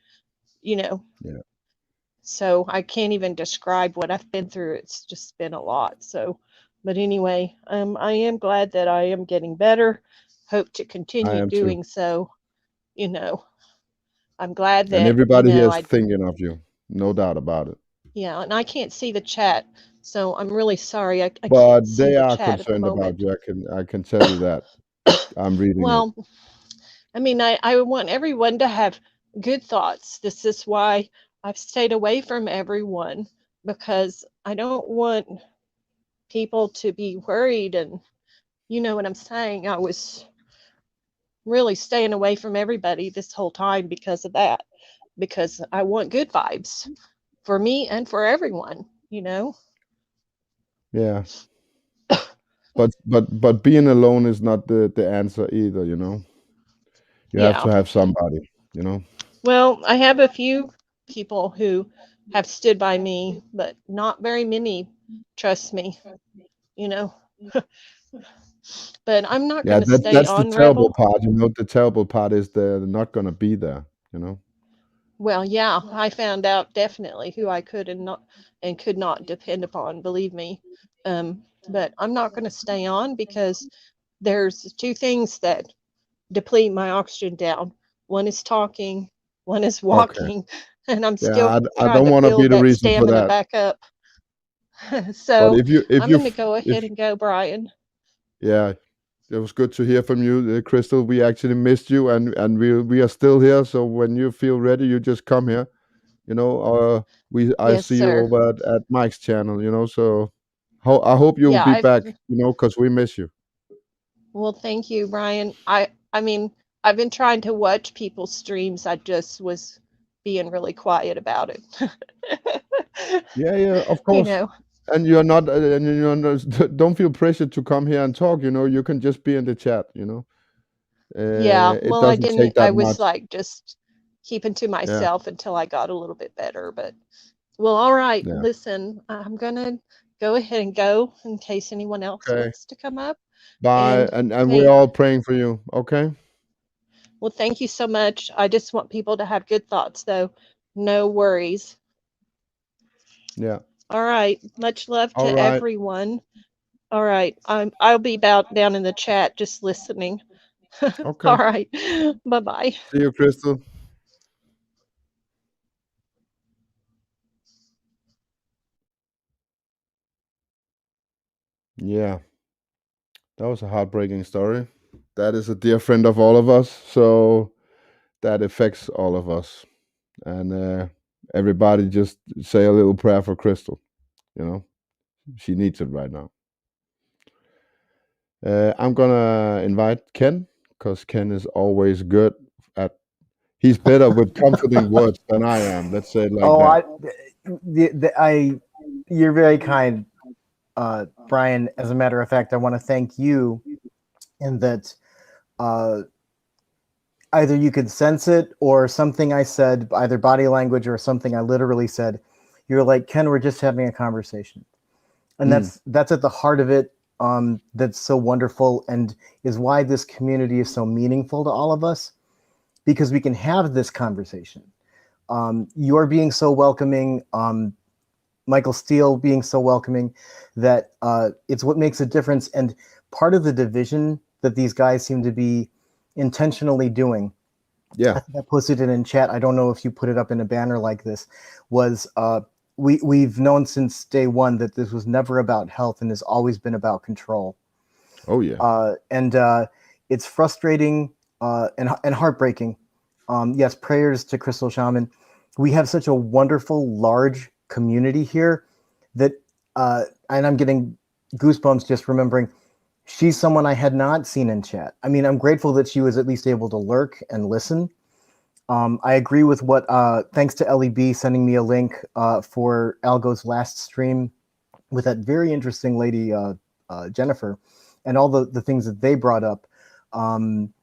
you know. yeah. So I can't even describe what I've been through. It's just been a lot. So, but anyway, I am glad that I am getting better. Hope to I continue am too. doing so. You know, I'm glad And that, everybody here is thinking of you, no doubt about it. yeah, and I can't see the chat, so I'm really sorry. I But can't see they the are chat at the concerned about moment. you. I can tell you that. I'm reading it. Well, I want everyone to have good thoughts. This is why I've stayed away from everyone, because I don't want people to be worried. And you know what I'm saying? I was really staying away from everybody this whole time because of that, because I want good vibes for me and for everyone. Yeah. But being alone is not the answer either. You have Yeah. to have somebody. Well, I have a few people who have stood by me, but not very many, trust me, you know. But I'm not Yeah, going to stay that's the on terrible Rebel. part. The terrible part is they're not gonna be there. Well, yeah, I found out definitely who I could and could not depend upon, believe me. But I'm not going to stay on because there's two things that deplete my oxygen down. One is talking, one is Okay. walking, and I'm Yeah, still I trying don't to want to be build the that reason for stamina that. back up. But So if I'm you going to go ahead if and go, Brian. yeah, it was good to hear from you, Crystal. We actually missed you, and we are still here. So when you feel ready, you just come here. I Yes, see you sir. over at Mike's channel. So I hope you'll Yeah, be I've back. Because we miss you. well, thank you, Brian. I mean, I've been trying to watch people's streams. I just was being really quiet about it. Yeah, yeah, of You course. know. And you're not, don't feel pressured to come here and talk. You can just be in the chat. Yeah, It well, I doesn't take didn't I that was much. like just keeping to Yeah, myself until I got a little bit better, but well, all right. yeah. Listen, I'm gonna go ahead and go in case anyone else Okay. wants to come up. Bye, And and we're hey, all praying for you. Okay. well, thank you so much. I just want people to have good thoughts, though. No worries. Yeah. All right. Much love All to right. everyone. All right. I'll be about down in the chat just listening. All Okay. right. Bye bye. See you, Crystal. Yeah, that was a heartbreaking story. That is a dear friend of all of us, so that affects all of us. And everybody just say a little prayer for Crystal. You know, she needs it right now. I'm gonna invite Ken because Ken is always good at. He's better with comforting words than I am. Let's say it like Oh, that. you're very kind, Brian. As a matter of fact, I want to thank you in that uh, either you could sense it or something I said, either body language or something I literally said. You're like, Ken, we're just having a conversation, and Mm, that's at the heart of it. That's so wonderful, and is why this community is so meaningful to all of us because we can have this conversation. You're being so welcoming. Michael Steele being so welcoming that it's what makes a difference. And part of the division that these guys seem to be intentionally doing, yeah. I think I posted it in chat. I don't know if you put it up in a banner like this, was we've known since day one that this was never about health and has always been about control. Oh yeah. And it's frustrating and heartbreaking. Yes, prayers to Crystal Shaman. We have such a wonderful, large community here that, and I'm getting goosebumps just remembering she's someone I had not seen in chat. I mean, I'm grateful that she was at least able to lurk and listen. I agree with what, thanks to LEB sending me a link for Algo's last stream with that very interesting lady, Jennifer, and all the things that they brought up. Um,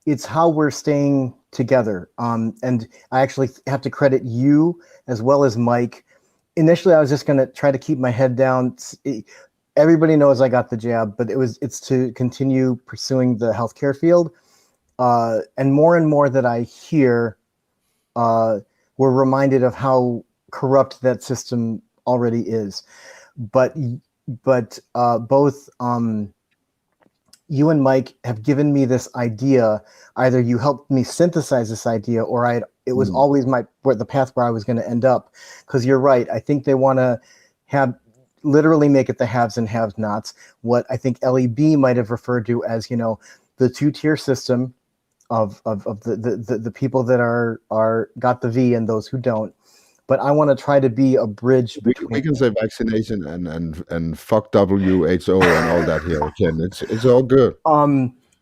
it's how we're staying together. And I actually have to credit you as well as Mike. Initially, I was just going to try to keep my head down. Everybody knows I got the jab, but it's to continue pursuing the healthcare field. And more that I hear, we're reminded of how corrupt that system already is. But both you and Mike have given me this idea. Either you helped me synthesize this idea, or it was Mm. always the path where I was going to end up. Because you're right. I think they want to have literally make it the haves and have-nots. What I think LEB might have referred to as, the two-tier system of the people that are got the V and those who don't. But I want to try to be a bridge between. We can say vaccination and fuck WHO and all that here, Ken. It's all good.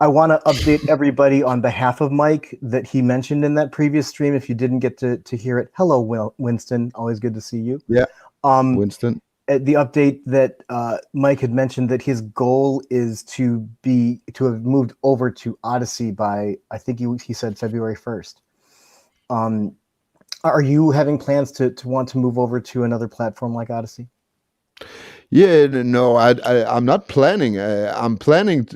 I want to update everybody on behalf of Mike that he mentioned in that previous stream. If you didn't get to hear it, hello, Winston. Always good to see you. Yeah, Um, Winston. the update that Mike had mentioned that his goal is to have moved over to Odyssey by, I think he said February 1st. Are you having plans to want to move over to another platform like Odyssey? Yeah, no, I'm not planning. I'm planning,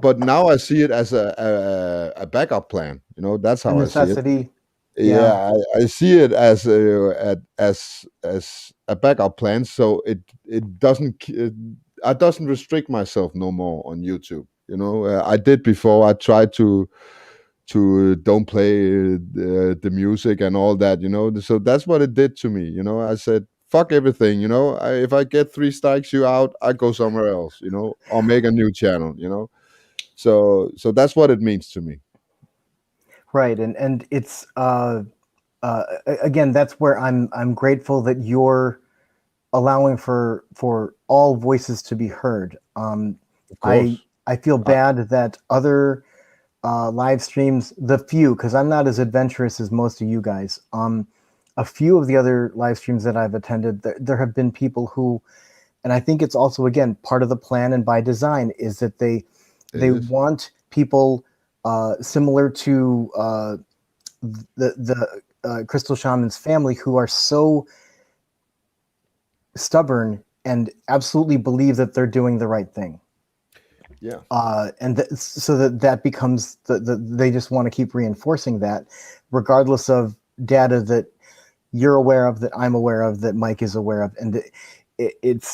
but now I see it as a backup plan. That's A how I see it. necessity. Yeah. Yeah, I see it as a backup plan, so it I doesn't restrict myself no more on YouTube. I did before. I tried to don't play the music and all that. So that's what it did to me. I said, fuck everything, if I get 3 strikes you out, I go somewhere else, or make a new channel, so that's what it means to me. Right, and it's again, that's where I'm grateful that you're allowing for all voices to be heard. Of I course. I feel bad that other live streams, the few, because I'm not as adventurous as most of you guys. A few of the other live streams that I've attended, there have been people who, and I think it's also again part of the plan and by design, is that It they is. want people similar to the Crystal Shaman's family who are so stubborn and absolutely believe that they're doing the right thing. Yeah. And so that becomes they just want to keep reinforcing that, regardless of data that you're aware of, that I'm aware of, that Mike is aware of, and it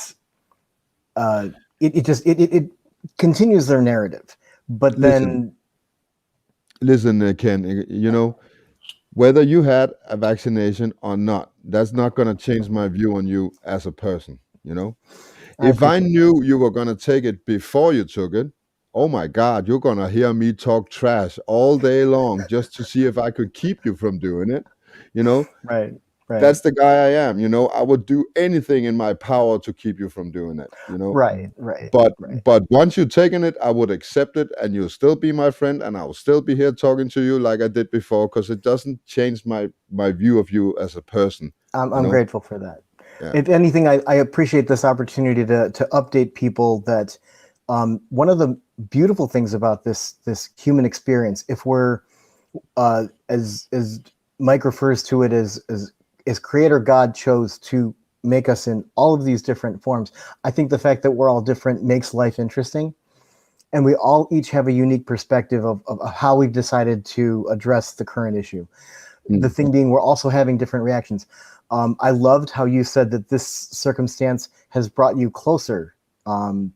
continues their narrative. But Listen, then, Ken, whether you had a vaccination or not, that's not going to change my view on you as a person. I If I appreciate that. knew you were going to take it before you took it, oh my God, you're going to hear me talk trash all day long just to see if I could keep you from doing it. You know, Right, right, that's the guy I am. I would do anything in my power to keep you from doing it. right, right, But right. but once you've taken it, I would accept it, and you'll still be my friend, and I'll still be here talking to you like I did before, because it doesn't change my view of you as a person. You I'm know, grateful for that. yeah. If anything, I appreciate this opportunity to update people that one of the beautiful things about this human experience, if we're as Mike refers to it as Creator God chose to make us in all of these different forms. I think the fact that we're all different makes life interesting, and we all each have a unique perspective of how we've decided to address the current issue. The Mm. thing being, we're also having different reactions. I loved how you said that this circumstance has brought you closer. Um,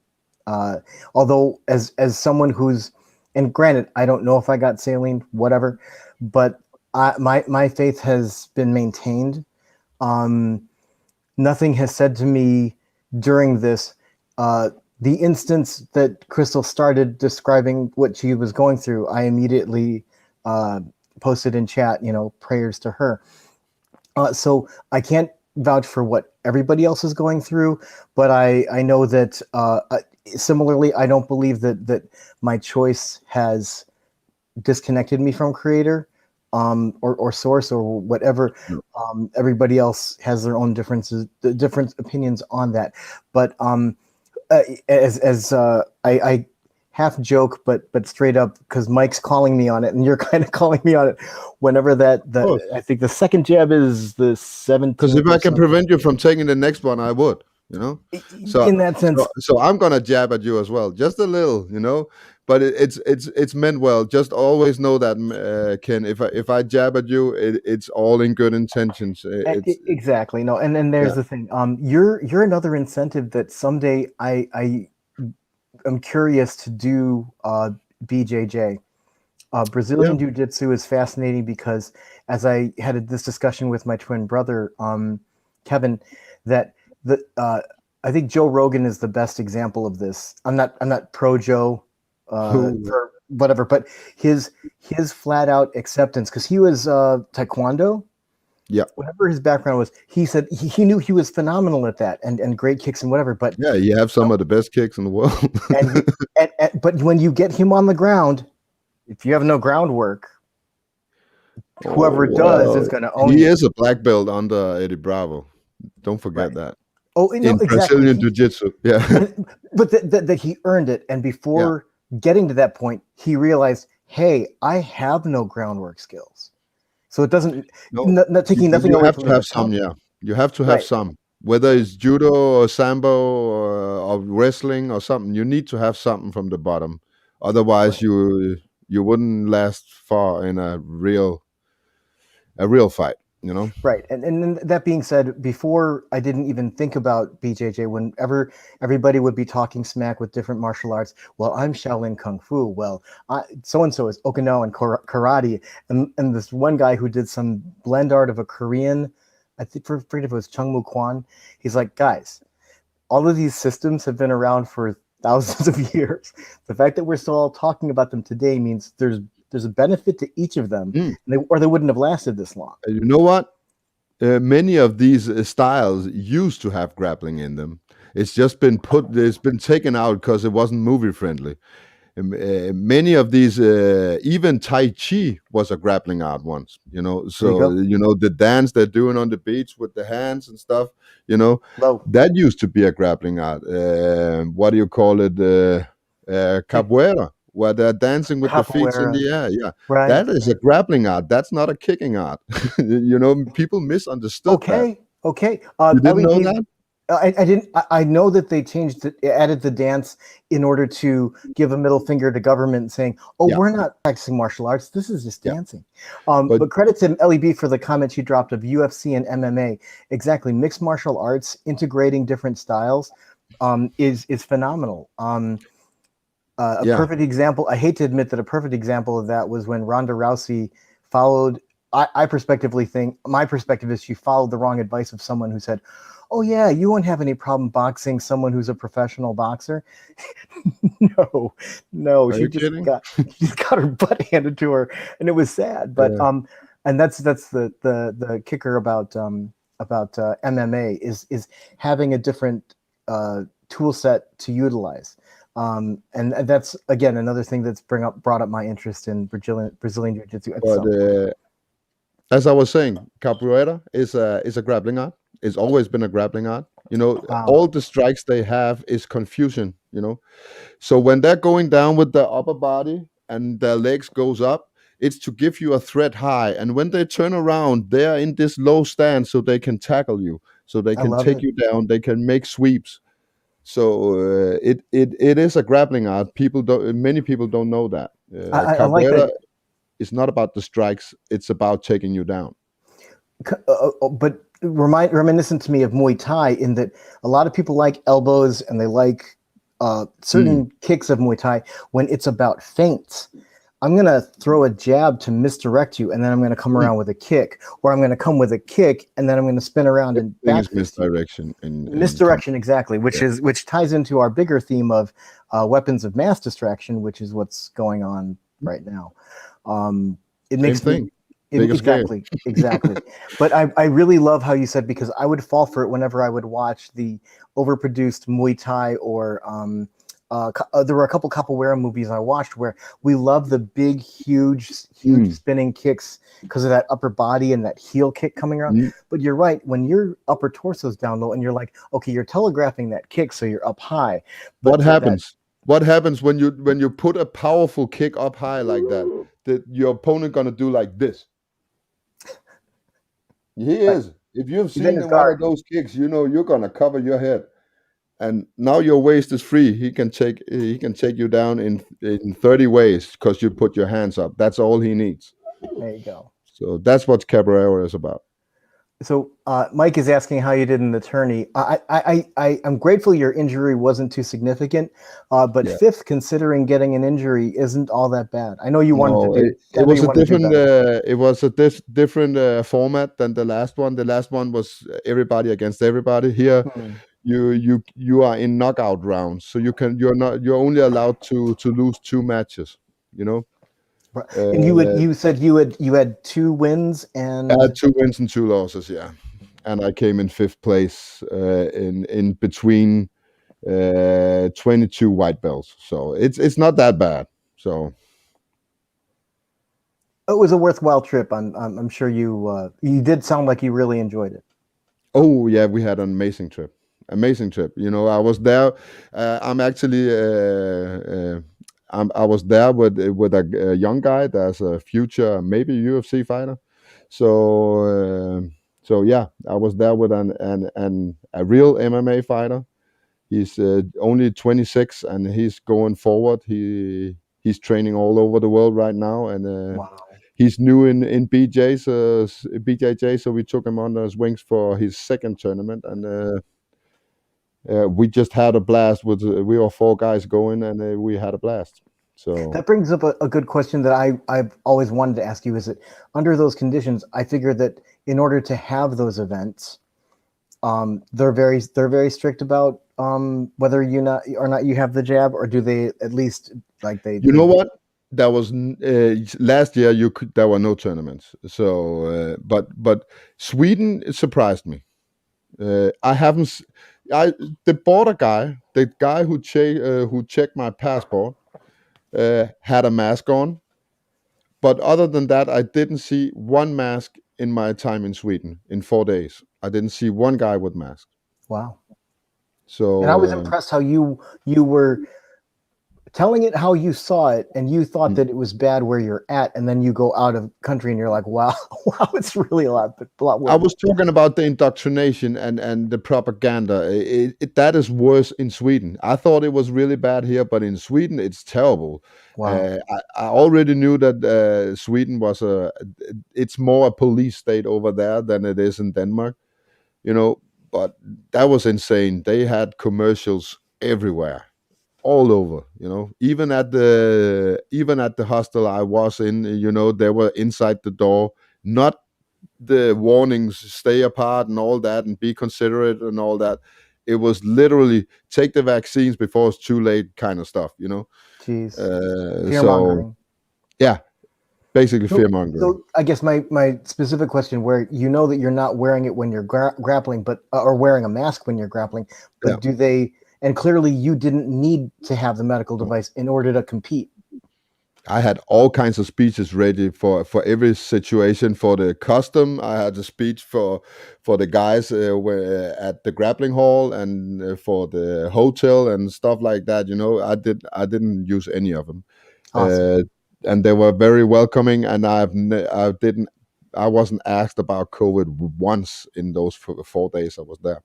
uh, Although, as someone who's, and granted, I don't know if I got saline, whatever, but my faith has been maintained. Um, Nothing has said to me during this. The instance that Crystal started describing what she was going through, I immediately posted in chat, prayers to her. So I can't vouch for what everybody else is going through, but I know that similarly, I don't believe that my choice has disconnected me from Creator or Source or whatever. No. Everybody else has their own differences, different opinions on that. But as I half joke, but straight up, because Mike's calling me on it, and you're kind of calling me on it. Whenever I think the second jab is the Because 17th if or I can something. prevent you from taking the next one, I would. You know. So In that so sense, so I'm gonna jab at you as well, just a little. But it's meant well. Just always know that, Ken. If I jab at you, it's all in good intentions. exactly. No, and there's Yeah. the thing. You're another incentive that someday I am curious to do BJJ. Yeah. Brazilian Jiu-Jitsu is fascinating because, as I had this discussion with my twin brother, Kevin, that I think Joe Rogan is the best example of this. I'm not pro Joe Who? for whatever, but his flat out acceptance, because he was Taekwondo. Yeah. Whatever his background was, he said he knew he was phenomenal at that and great kicks and whatever. But Yeah. You have some of the best kicks in the world. and he, but when you get him on the ground, if you have no groundwork, Oh whoever does well, is going to own he you. is a black belt under Eddie Bravo. Don't forget Right. that. Oh, no, In exactly. Brazilian Jiu-Jitsu. Yeah. But that he earned it. And Yeah. before getting to that point, he realized, hey, I have no groundwork skills. So it doesn't, No, not taking you, nothing you away have from to the have some. talent. Yeah, you have to have Right. some. Whether it's judo or sambo or wrestling or something, you need to have something from the bottom. Otherwise, Right. you wouldn't last far in a real fight. You know. Right. And then that being said, before I didn't even think about BJJ, whenever everybody would be talking smack with different martial arts, well, I'm Shaolin Kung Fu. Well, so-and-so is Okinawan karate. And this one guy who did some blend art of a Korean I think forget if it was Chung Moo Kwan. He's like, guys, all of these systems have been around for thousands of years. The fact that we're still all talking about them today means there's a benefit to each of them, Mm. or they wouldn't have lasted this long. You know what? Many of these styles used to have grappling in them. It's been taken out because it wasn't movie friendly. Many of these, even Tai Chi was a grappling art once, you know. There you So, go. you know, the dance they're doing on the beach with the hands and stuff, you know, Low. that used to be a grappling art. What do you call it? Capoeira, where they're dancing with the feet in Capoeira. the air. Yeah, Right. that is a grappling art. That's not a kicking art. You know, people misunderstood that. Okay. Okay. You didn't know LED. that? I didn't. I know that they added the dance in order to give a middle finger to government, saying, "Oh, Yeah, we're not practicing martial arts. This is just yeah. dancing." But But credit to LEB for the comment she dropped of UFC and MMA. Exactly, mixed martial arts integrating different styles is phenomenal. A yeah, perfect example. I hate to admit that a perfect example of that was when Ronda Rousey followed. I perspectively think my perspective is she followed the wrong advice of someone who said, "Oh yeah, you won't have any problem boxing someone who's a professional boxer." No, no, are you kidding? she just got her butt handed to her, and it was sad. But Yeah. and that's the kicker about MMA is having a different tool set to utilize. And that's again another thing that's brought up my interest in Brazilian Jiu-Jitsu But itself. as I was saying, capoeira is a grappling art. It's always been a grappling art. You know, Wow, all the strikes they have is confusion. You know, so when they're going down with the upper body and their legs goes up, it's to give you a threat high. And when they turn around, they are in this low stand so they can tackle you, so they I can love take it. you down. They can make sweeps. So it is a grappling art. Many people don't know that. I like Capoeira that. is not about the strikes; it's about taking you down. But reminiscent to me of Muay Thai in that a lot of people like elbows and they like Mm. certain kicks of Muay Thai when it's about feints. I'm gonna throw a jab to misdirect you, and then I'm gonna come Mm. around with a kick, or I'm gonna come with a kick, and then I'm gonna spin around and Thing is back fist you. misdirection in Misdirection, exactly, yeah. which ties into our bigger theme of weapons of mass distraction, which is what's going on right now. It Same makes me thing, bigger scale. exactly. But I really love how you said, because I would fall for it whenever I would watch the overproduced Muay Thai or there were a couple capoeira movies I watched where we love the big, huge Mm. spinning kicks because of that upper body and that heel kick coming around. Mm. But you're right, when your upper torso's down low and you're like, okay, you're telegraphing that kick, so you're up high. What But that happens? What happens when you put a powerful kick up high like that? That your opponent gonna do like this. He right, is. If you've he's in seen his one of guard. those kicks, you know you're gonna cover your head, and now your waist is free. He can take you down in 30 ways because you put your hands up. That's all he needs. There you go. So that's what capoeira is about. So Mike is asking how you did in the tourney. I'm grateful your injury wasn't too significant, but Yeah. fifth, considering getting an injury, isn't all that bad. I know you wanted to No, do. it I know was you a wanted to do different better. different format than the last one. The last one was everybody against everybody. Here, Hmm. you are in knockout rounds, so you're only allowed to lose two matches. You know, Right. And uh, you said you had 2 wins I had and 2 wins and 2 losses. Yeah, and I came in fifth place in between 22 white belts. So it's not that bad. So it was a worthwhile trip. I'm sure you did sound like you really enjoyed it. oh yeah, we had an amazing trip. Amazing trip. You know, I was there. I'm actually. I was there with a young guy that's a future maybe UFC fighter. So so yeah, I was there with an a real MMA fighter. He's only 26 and he's going forward. He's training all over the world right now, and Wow. he's new in BJJ. So we took him under his wings for his second tournament, and we just had a blast. With we were four guys going, and we had a blast. So That brings up a good question that I've always wanted to ask you. Is that under those conditions, I figure that in order to have those events, they're very strict about whether you not or not you have the jab, or do they at least like you they know what? That was last year. You could there were no tournaments. So, but Sweden surprised me. I haven't. I the border guy, the guy who checked my passport, had a mask on. But other than that, I didn't see one mask in my time in Sweden in 4 days. I didn't see one guy with mask. wow. And I So was impressed how you were telling it how you saw it, and you thought mm, that it was bad where you're at, and then you go out of country and you're like, wow, wow, it's really a lot I worse. was talking about the indoctrination and the propaganda. That is worse in Sweden. I thought it was really bad here, but in Sweden, it's terrible. Wow. I already knew that Sweden was it's more a police state over there than it is in Denmark, you know. But that was insane. They had commercials everywhere, all over, even at the hostel I was in, they were inside the door, not the warnings, stay apart and all that, and be considerate and all that. It was literally take the vaccines before it's too late kind of stuff, Jeez. Fear so mongering. yeah, basically So, fear mongering. so I guess my specific question, where you know that you're not wearing it when you're grappling, but or wearing a mask when you're grappling, Yeah. but do they? And clearly, you didn't need to have the medical device in order to compete. I had all kinds of speeches ready for every situation. For the custom, I had a speech for the guys at the grappling hall, and for the hotel and stuff like that. I didn't use any of them, Awesome. and they were very welcoming. And I wasn't asked about COVID once in those 4 days I was there.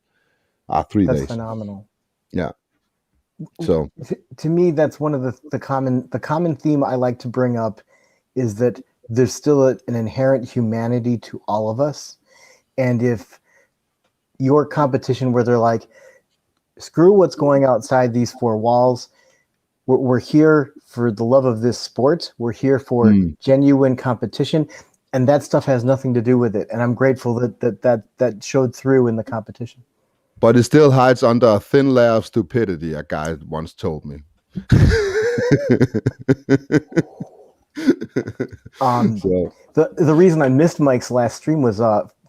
three That's days. phenomenal. Yeah. So To me, that's one of the common theme I like to bring up, is that there's still an inherent humanity to all of us. And if your competition, where they're like, screw what's going outside these four walls, we're here for the love of this sport, we're here for genuine competition, and that stuff has nothing to do with it. And I'm grateful that showed through in the competition. but it still hides under a thin layer of stupidity, a guy once told me. So, The reason I missed Mike's last stream was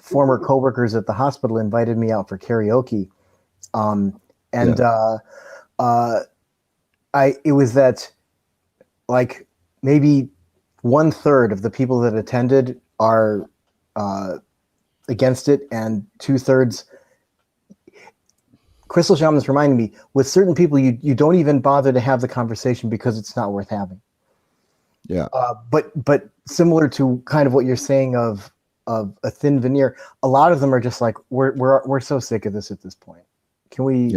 former coworkers at the hospital invited me out for karaoke, and it was that, like, maybe 1/3 of the people that attended are against it, and 2/3. Crystal Shaman's reminding me, with certain people, you don't even bother to have the conversation because it's not worth having. yeah. But similar to kind of what you're saying of a thin veneer, a lot of them are just like, we're so sick of this at this point. Can we,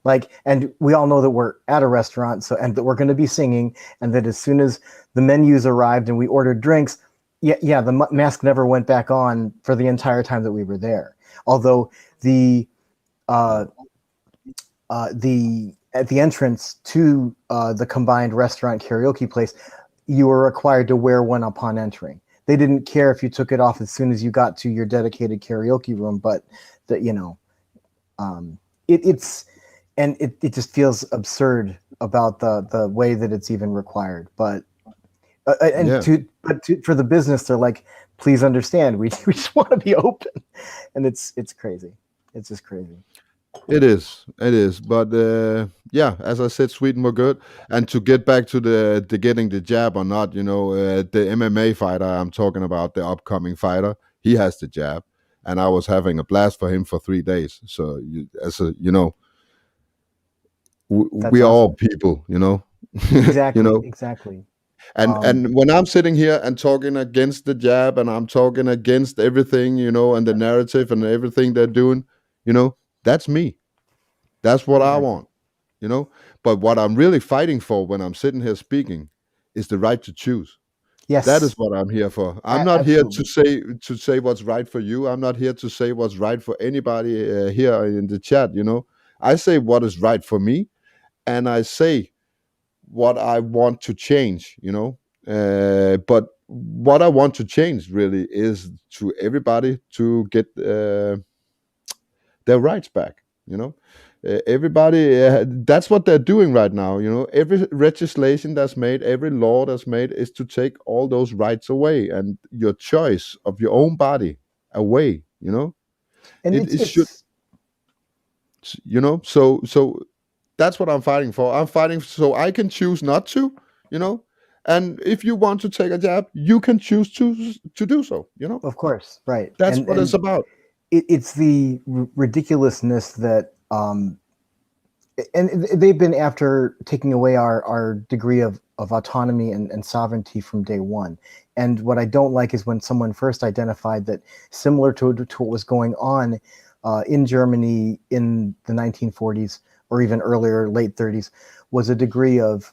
like, and we all know that we're at a restaurant, and that we're going to be singing, and that as soon as the menus arrived and we ordered drinks, the mask never went back on for the entire time that we were there. Although at the entrance to the combined restaurant karaoke place, you were required to wear one upon entering. They didn't care if you took it off as soon as you got to your dedicated karaoke room, but that it just feels absurd about the way that it's even required. But for the business, they're like, please understand, we just want to be open, and it's crazy. It's just crazy. It is, but as I said, Sweden were good. And to get back to the getting the jab or not, the MMA fighter I'm talking about, the upcoming fighter, he has the jab, and I was having a blast for him for 3 days. So we are all awesome. people, Exactly, exactly. And when I'm sitting here and talking against the jab, and I'm talking against everything, and the narrative and everything they're doing, that's me. That's what I Exactly. want, But what I'm really fighting for when I'm sitting here speaking is the right to choose. Yes. That is what I'm here for. I'm not here Absolutely. to say what's right for you. I'm not here to say what's right for anybody here in the chat. I say what is right for me, and I say what I want to change, but what I want to change really is to everybody to get their rights back. Everybody, that's what they're doing right now. Every legislation that's made, every law that's made, is to take all those rights away and your choice of your own body away. And It should, so that's what I'm fighting for. I'm fighting so I can choose not to, you know. And if you want to take a jab, you can choose to do so. of course, right. That's And what it's about. it's the ridiculousness that and they've been after taking away our degree of autonomy and sovereignty from day one. And what I don't like is when someone first identified that, similar to what was going on in Germany in the 1940s or even earlier, late 30s, was a degree of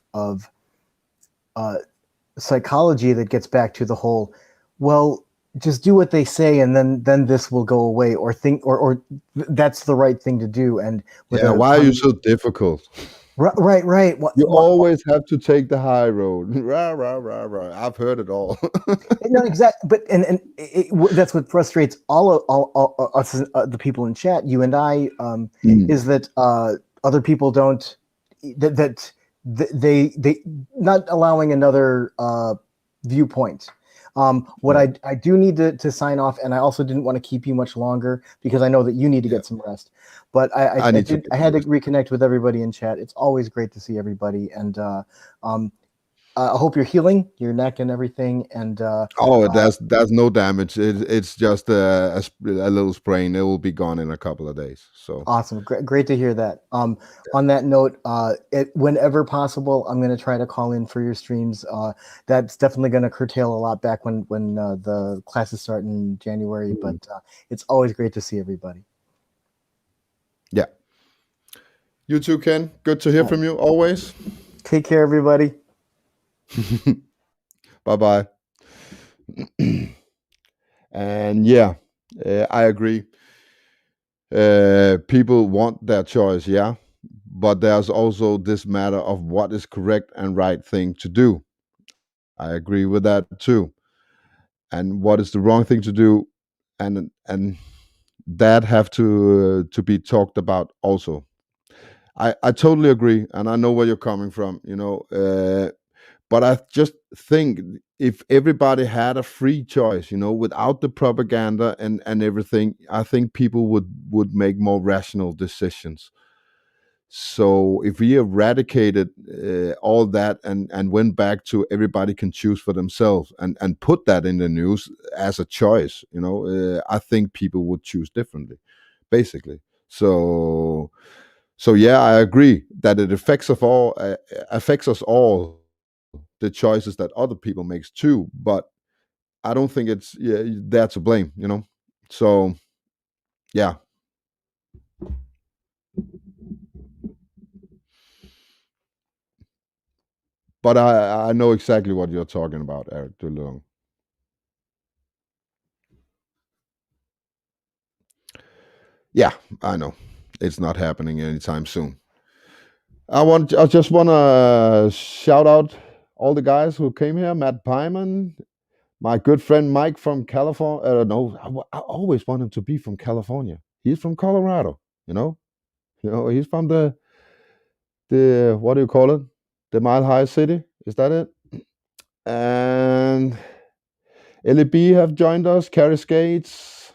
psychology that gets back to the whole, well, just do what they say and then this will go away, or think or that's the right thing to do. And with Yeah, why are you so difficult? right. You always have to take the high road. Rah, rah, rah, rah. I've heard it all. No, exactly. But that's what frustrates all us, the people in chat, you and I, is that other people don't, that they not allowing another viewpoint. What I do need to sign off, and I also didn't want to keep you much longer because I know that you need to get some rest. But I had to reconnect with everybody in chat. It's always great to see everybody, and I hope you're healing your neck and everything. And that's no damage. It's just a little sprain. It will be gone in a couple of days. So awesome, great to hear that. On that note, whenever possible, I'm going to try to call in for your streams. That's definitely going to curtail a lot back when the classes start in January. But it's always great to see everybody. Yeah, you too, Ken. Good to hear from you always. Take care, everybody. Bye bye. And yeah, I agree. People want their choice, yeah, but there's also this matter of what is correct and right thing to do. I agree with that too. And what is the wrong thing to do, and that have to be talked about also. I totally agree, and I know where you're coming from. But I just think if everybody had a free choice, without the propaganda and everything, I think people would make more rational decisions. So if we eradicated all that and went back to everybody can choose for themselves and put that in the news as a choice, I think people would choose differently, basically. So yeah, I agree that it affects us all, the choices that other people makes too. But I don't think it's there to blame. So yeah. But I know exactly what you're talking about, Eric DeLong. Yeah, I know. It's not happening anytime soon. I just want to shout out all the guys who came here. Matt Pyman, my good friend Mike from California. No, I always want him to be from California. He's from Colorado. He's from the what do you call it? The Mile High City. Is that it? And Ellie B have joined us. Carrie Skates,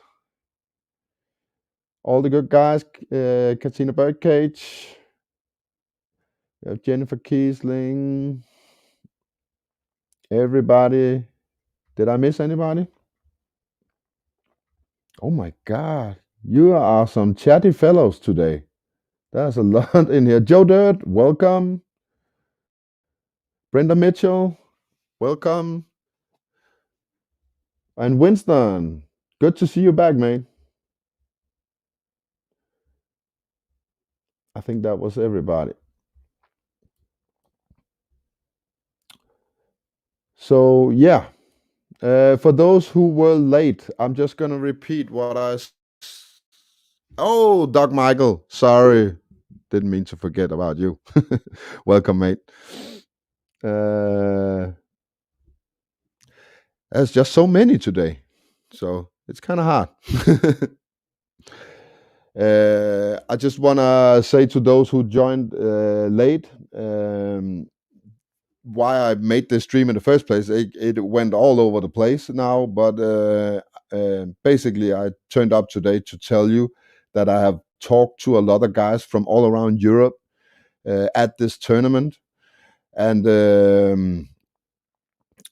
all the good guys. Katina Birdcage. We have Jennifer Kiesling. Everybody. Did I miss anybody? Oh my God. You are some chatty fellows today. There's a lot in here. Joe Dirt, welcome. Brenda Mitchell, welcome. And Winston, good to see you back, mate. I think that was everybody. So, yeah. For those who were late, I'm just going to repeat what Oh, Doc Michael, sorry. Didn't mean to forget about you. Welcome, mate. There's just so many today, so it's kind of hard. I just want to say to those who joined late, why I made this stream in the first place. It went all over the place now, but basically, I turned up today to tell you that I have talked to a lot of guys from all around Europe at this tournament, and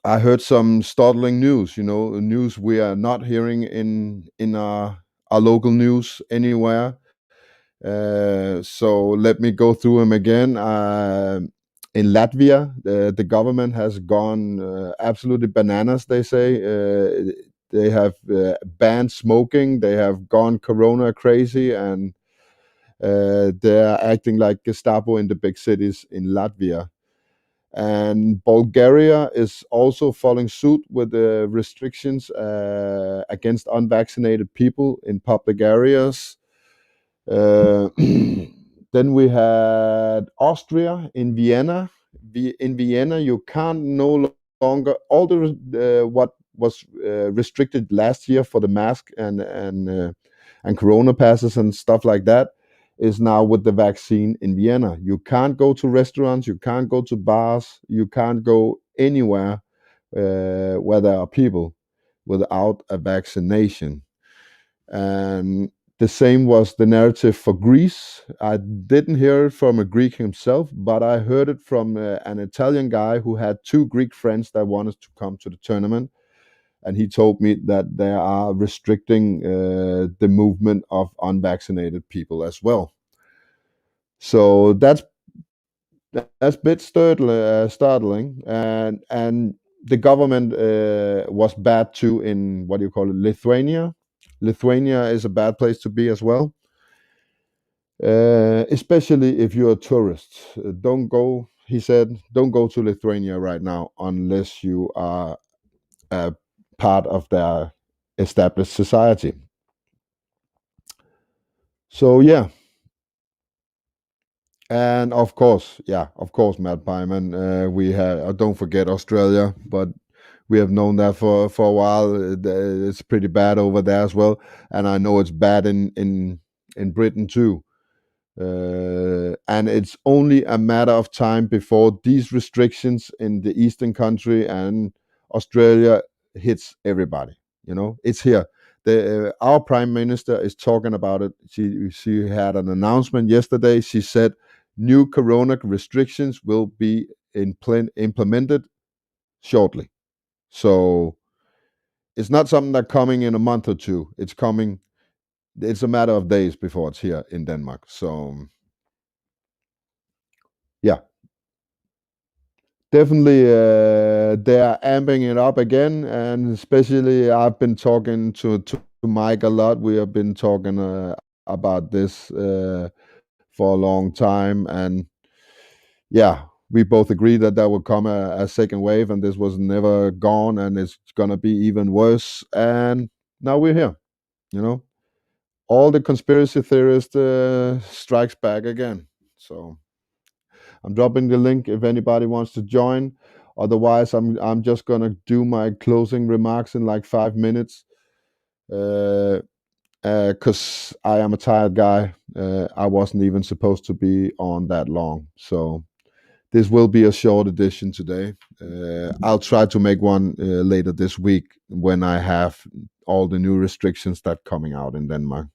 I heard some startling news. News we are not hearing in our local news anywhere. So let me go through them again. In Latvia, the government has gone absolutely bananas. They say they have banned smoking. They have gone Corona crazy, and they are acting like Gestapo in the big cities in Latvia. And Bulgaria is also following suit with the restrictions against unvaccinated people in public areas. Then we had Austria in Vienna. In Vienna, you can't no longer all the what was restricted last year for the mask and Corona passes and stuff like that is now with the vaccine in Vienna. You can't go to restaurants, you can't go to bars, you can't go anywhere where there are people without a vaccination. And the same was the narrative for Greece. I didn't hear it from a Greek himself, but I heard it from an Italian guy who had two Greek friends that wanted to come to the tournament. And he told me that they are restricting the movement of unvaccinated people as well. So that's a bit startling, and the government was bad too in what do you call it, Lithuania. Lithuania is a bad place to be as well, especially if you're a tourist. Don't go, he said, don't go to Lithuania right now unless you are a part of their established society. So yeah, and of course, Matt Byman. We have don't forget Australia, but we have known that for a while. It's pretty bad over there as well, and I know it's bad in Britain too. And it's only a matter of time before these restrictions in the eastern country and Australia hits everybody. It's here. Our prime minister is talking about it. She had an announcement yesterday. She said new corona restrictions will be implemented shortly. So it's not something that's coming in a month or two. It's coming. It's a matter of days before it's here in Denmark. So yeah, definitely they are amping it up again, and especially I've been talking to Mike a lot. We have been talking about this for a long time, and yeah, we both agree that there will come a second wave, and this was never gone, and it's gonna be even worse. And now we're here. All the conspiracy theorists strikes back again. So I'm dropping the link if anybody wants to join. Otherwise, I'm just gonna do my closing remarks in like 5 minutes, because I am a tired guy. I wasn't even supposed to be on that long, so this will be a short edition today. I'll try to make one later this week when I have all the new restrictions that coming out in Denmark.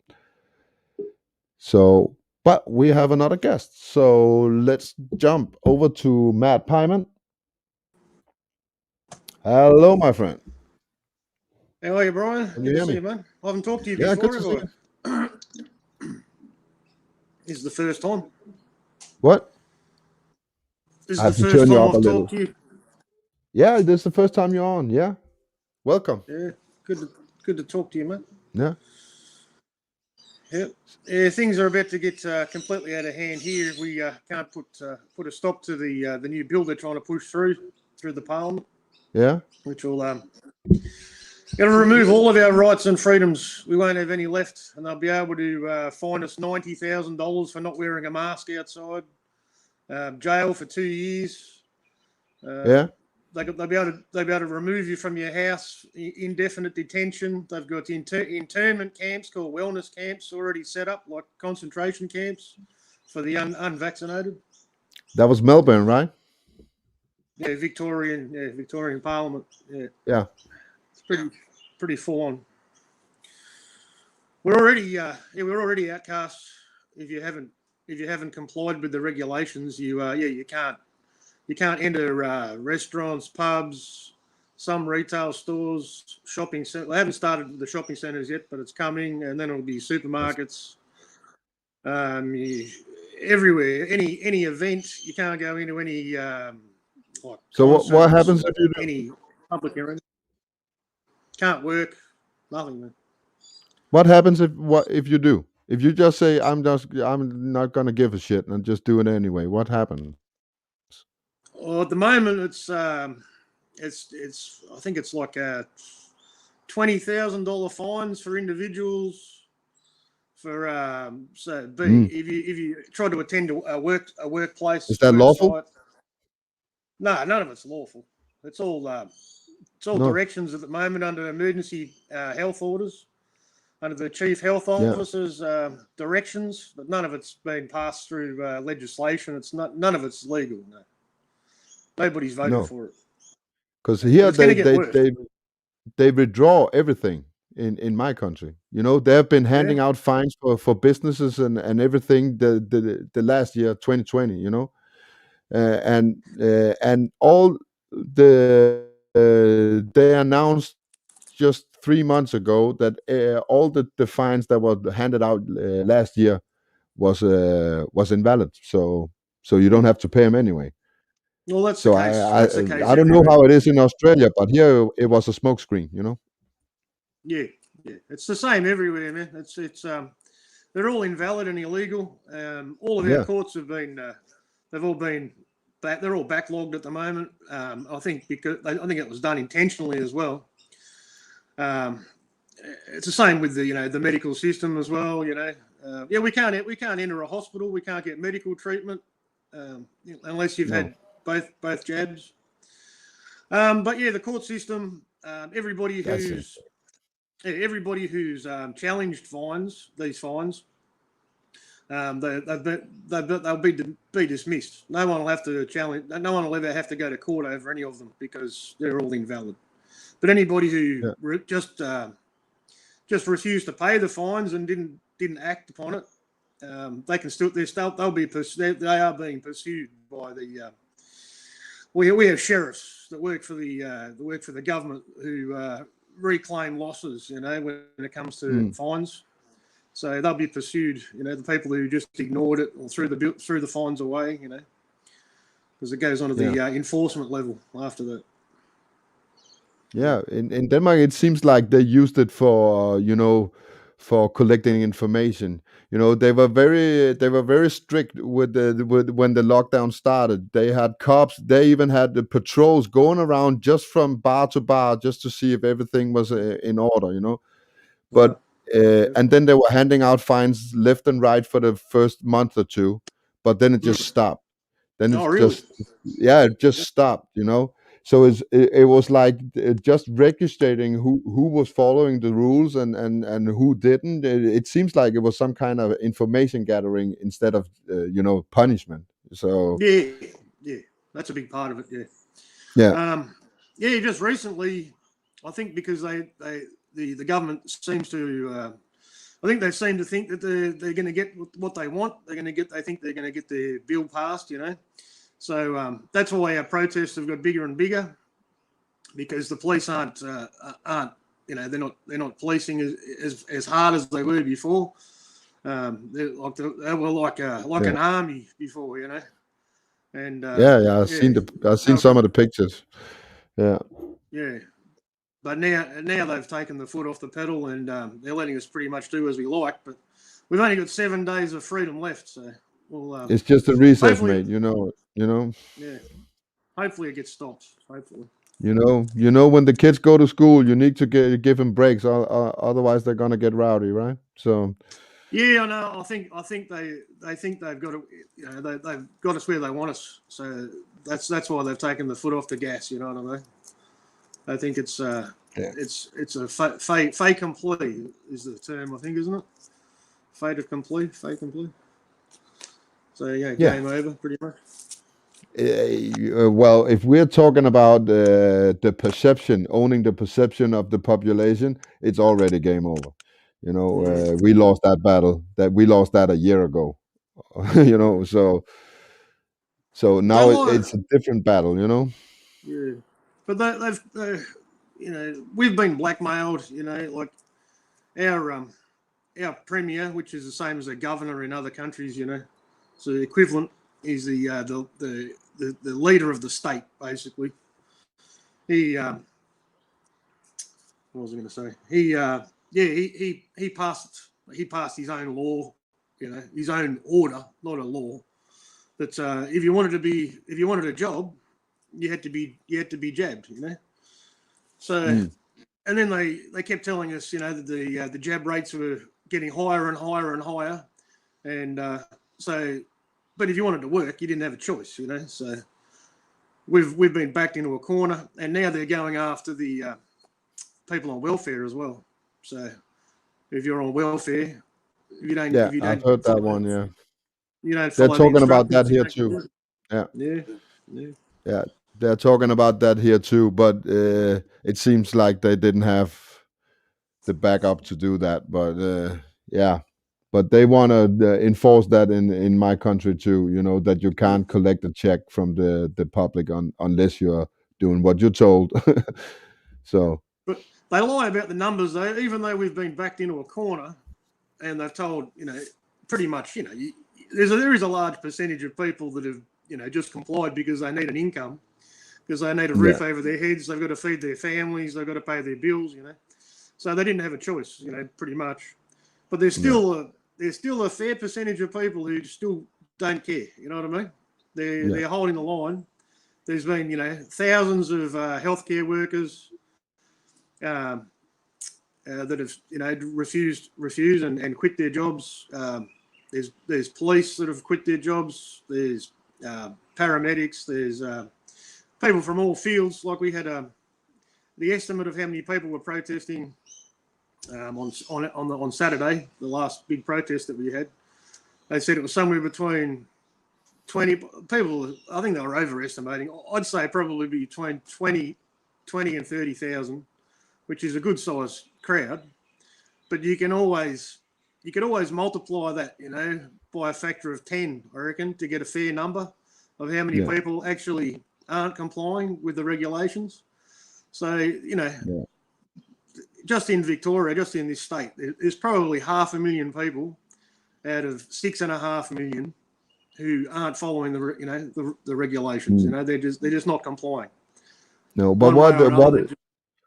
So, but we have another guest. So let's jump over to Matt Pyman. Hello, my friend. How are you, Brian? Can Good you to hear see me? you, man. I haven't talked to you Yeah, good before, to see have you. I? This is the first time. What? This I is the have to first turn you time up a I've little. talked to you. Yeah, this is the first time you're on. Yeah. Welcome. Yeah, good to talk to you, man. Yeah. Yeah, things are about to get completely out of hand here. We can't put a stop to the new bill they're trying to push through the Parliament, Yeah. which will going to remove all of our rights and freedoms. We won't have any left, and they'll be able to fine us $90,000 for not wearing a mask outside, jail for 2 years. Yeah. They'll be able to remove you from your house, indefinite detention. They've got internment camps called wellness camps already set up, like concentration camps for the unvaccinated. That was Melbourne, right? Yeah, Victorian Parliament. Yeah, Yeah. it's pretty full on. We're already outcasts. If you haven't complied with the regulations, you can't enter restaurants, pubs, some retail stores, shopping centers. They haven't started with the shopping centres yet, but it's coming, and then it'll be supermarkets. Everywhere, any event, you can't go into any like So what concerts happens or if you do? any public area. Can't work, nothing. Man. What happens if you do? If you just say I'm not gonna give a shit and just do it anyway, what happens? Well, at the moment, it's I think it's like $20,000 fines for individuals. For Mm. if you try to attend a workplace Is that work lawful? site, no, none of it's lawful. It's all No. directions at the moment under emergency health orders, under the chief health Yeah. officer's directions, but none of it's been passed through legislation. None of it's legal. No. Nobody's voted No. for it. Because But here it's going to get worse. they withdraw everything in my country. They have been handing out fines for businesses and everything the last year 2020. And all they announced just 3 months ago that all the fines that were handed out last year was invalid. So you don't have to pay them anyway. Well, that's the So case. That's the case I don't know everywhere. how it is in Australia, but here it was a smokescreen. Yeah, it's the same everywhere, man. They're all invalid and illegal. All of our Yeah. courts have been, they're all backlogged at the moment. I think I think it was done intentionally as well. It's the same with the medical system as well. We can't enter a hospital. We can't get medical treatment unless you've had both jabs. But yeah, the court system. Everybody That's who's challenged these fines, they'll be dismissed. No one will have to challenge. No one will ever have to go to court over any of them because they're all invalid. But anybody who just refused to pay the fines and didn't act upon it, they are being pursued by the. We have sheriffs that work for the government who reclaim losses, when it comes to fines. So they'll be pursued, the people who just ignored it or threw the fines away, because it goes on to the enforcement level after that. Yeah, in Denmark, it seems like they used it for collecting information. They were very strict with when the lockdown started. They had cops. They even had the patrols going around just from bar to bar just to see if everything was in order. But and then they were handing out fines left and right for the first month or two, but then it just stopped. Then it's really? it just stopped. So it was like just registering who was following the rules and who didn't. It seems like it was some kind of information gathering instead of punishment. So yeah, that's a big part of it. Just recently, I think because the government seems to. I think they seem to think that they're going to get what they want. They think they're going to get their bill passed. So that's why our protests have got bigger and bigger, because the police aren't they're not policing as hard as they were before. They were like an army before, And I've seen some of the pictures. Yeah. But now they've taken the foot off the pedal and they're letting us pretty much do as we like. But we've only got 7 days of freedom left, so we'll. It's just a recess, mate. You know. Yeah. Hopefully it gets stopped. Hopefully. When the kids go to school, you need to give them breaks, otherwise they're gonna get rowdy, right? So. Yeah, I know. I think they think they've got to, they've got us where they want us. So that's why they've taken the foot off the gas. You know what I mean? I think it's it's a fait accompli is the term, I think, isn't it? Fait accompli. So yeah, Yeah. game over pretty much. Well, if we're talking about the perception, owning the perception of the population, it's already game over. We lost that battle. We lost that a year ago. So They now lie. it's a different battle. Yeah, but we've been blackmailed. Like our premier, which is the same as a governor in other countries. So the equivalent is the leader of the state, basically. What was I going to say? He passed his own law, his own order, not a law. That if you wanted a job, you had to be jabbed, So, and then they kept telling us, that the jab rates were getting higher and higher and higher, and but if you wanted to work, you didn't have a choice, So we've been backed into a corner, and now they're going after the people on welfare as well. So if you're on welfare, if you Yeah, I've don't heard that follow, one. Yeah, you don't they're follow the talking about that instructions, you here don't get too. work. Yeah, Yeah. yeah, they're talking about that here too. But it seems like they didn't have the backup to do that. But yeah, but they want to enforce that in my country too. That you can't collect a check from the public unless you're doing what you're told. So But they lie about the numbers, though. Even though we've been backed into a corner, and they've told, pretty much, there is a large percentage of people that have, just complied because they need an income, because they need a yeah, roof over their heads, they've got to feed their families, they've got to pay their bills, So they didn't have a choice, pretty much. But there's still a fair percentage of people who still don't care. You know what I mean? They're holding the line. There's been thousands of healthcare workers that have refused and quit their jobs. There's police that have quit their jobs. There's paramedics. There's people from all fields. Like we had the estimate of how many people were protesting on Saturday, the last big protest that we had. They said it was somewhere between 20 people. I think they were overestimating. I'd say probably between 20 and 30,000, which is a good size crowd. But you could always multiply that, by a factor of 10, I reckon, to get a fair number of how many people actually aren't complying with the regulations. So, just in Victoria, just in this state, there's probably 500,000 people out of 6.5 million who aren't following the regulations. They're just not complying. no. But One way or another, what they're just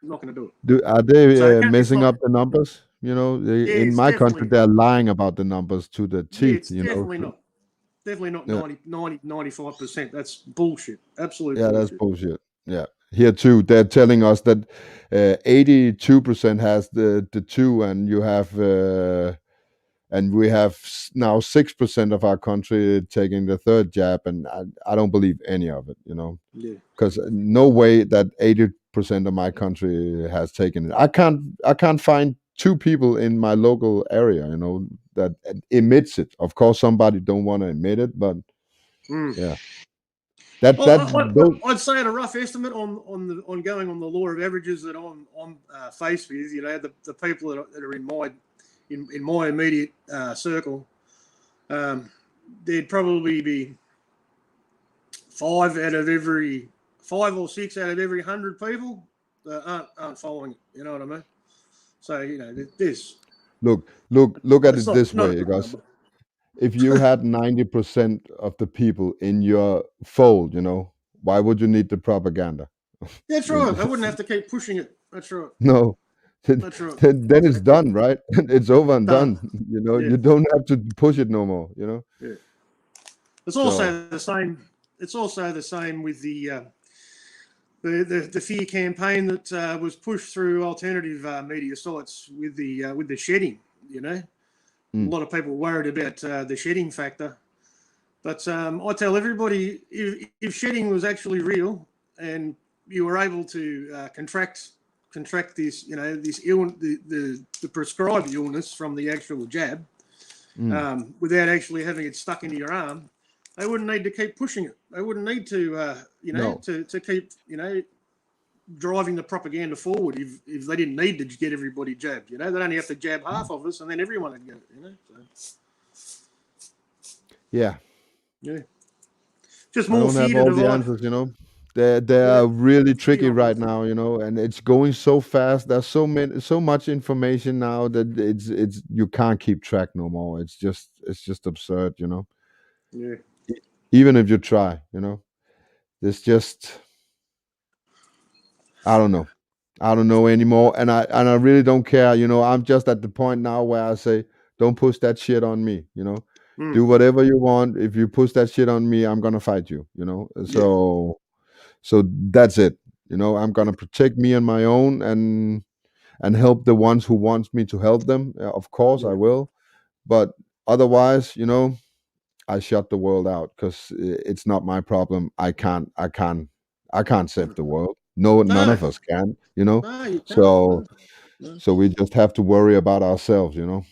not going to do it. are they So it's messing not. up the numbers? Yeah, In it's my country, definitely. they're lying about the numbers to the Yeah, teeth. it's definitely not. Definitely not Yeah, 95%. That's bullshit. Absolute yeah, that's bullshit. bullshit. Yeah, here too, they're telling us that 82% has the two, and you have and we have now 6% of our country taking the third jab, and I don't believe any of it. Yeah. Because no way that 80% of my country has taken it. I can't find two people in my local area, that emits it. Of course, somebody don't want to admit it, but yeah, that Well, that those, I'd say at a rough estimate on going on the law of averages that I'm faced with, the people that are in my immediate circle, there'd probably be 5 or 6 out of every 100 people that aren't following it. You know what I mean? So there's look at it's it this not a way, good because number. if you had 90% of the people in your fold, why would you need the propaganda? That's right. I wouldn't have to keep pushing it. That's right. No. then, That's right. then it's Exactly. done, right? It's over and Done. done. Yeah. You don't have to push it no more. Yeah. It's So also the same. It's also the same with the fear campaign that was pushed through alternative media sites with the shedding. lot of people worried about the shedding factor. But I tell everybody, if shedding was actually real and you were able to contract this, this the prescribed illness from the actual jab, without actually having it stuck into your arm, they wouldn't need to keep pushing it. They wouldn't need to, to keep, driving the propaganda forward if they didn't need to get everybody jabbed. They'd only have to jab half of us and then everyone would get it, So. Yeah. Yeah. Just I more don't have fear to all the divide. answers, they're really tricky right now, and it's going so fast. There's so much information now that it's you can't keep track no more. It's just absurd, Yeah. Even if you try, there's just I don't know. I don't know anymore, and I really don't care. I'm just at the point now where I say, don't push that shit on me. Do whatever you want. If you push that shit on me, I'm gonna fight you. Yeah. So that's it. I'm gonna protect me and my own, and help the ones who wants me to help them. Of course, I Yeah. will. But otherwise, I shut the world out because it's not my problem. I can't save the world. No, none No, of us can. no, you can't. So No, no. so we just have to worry about ourselves. Yeah.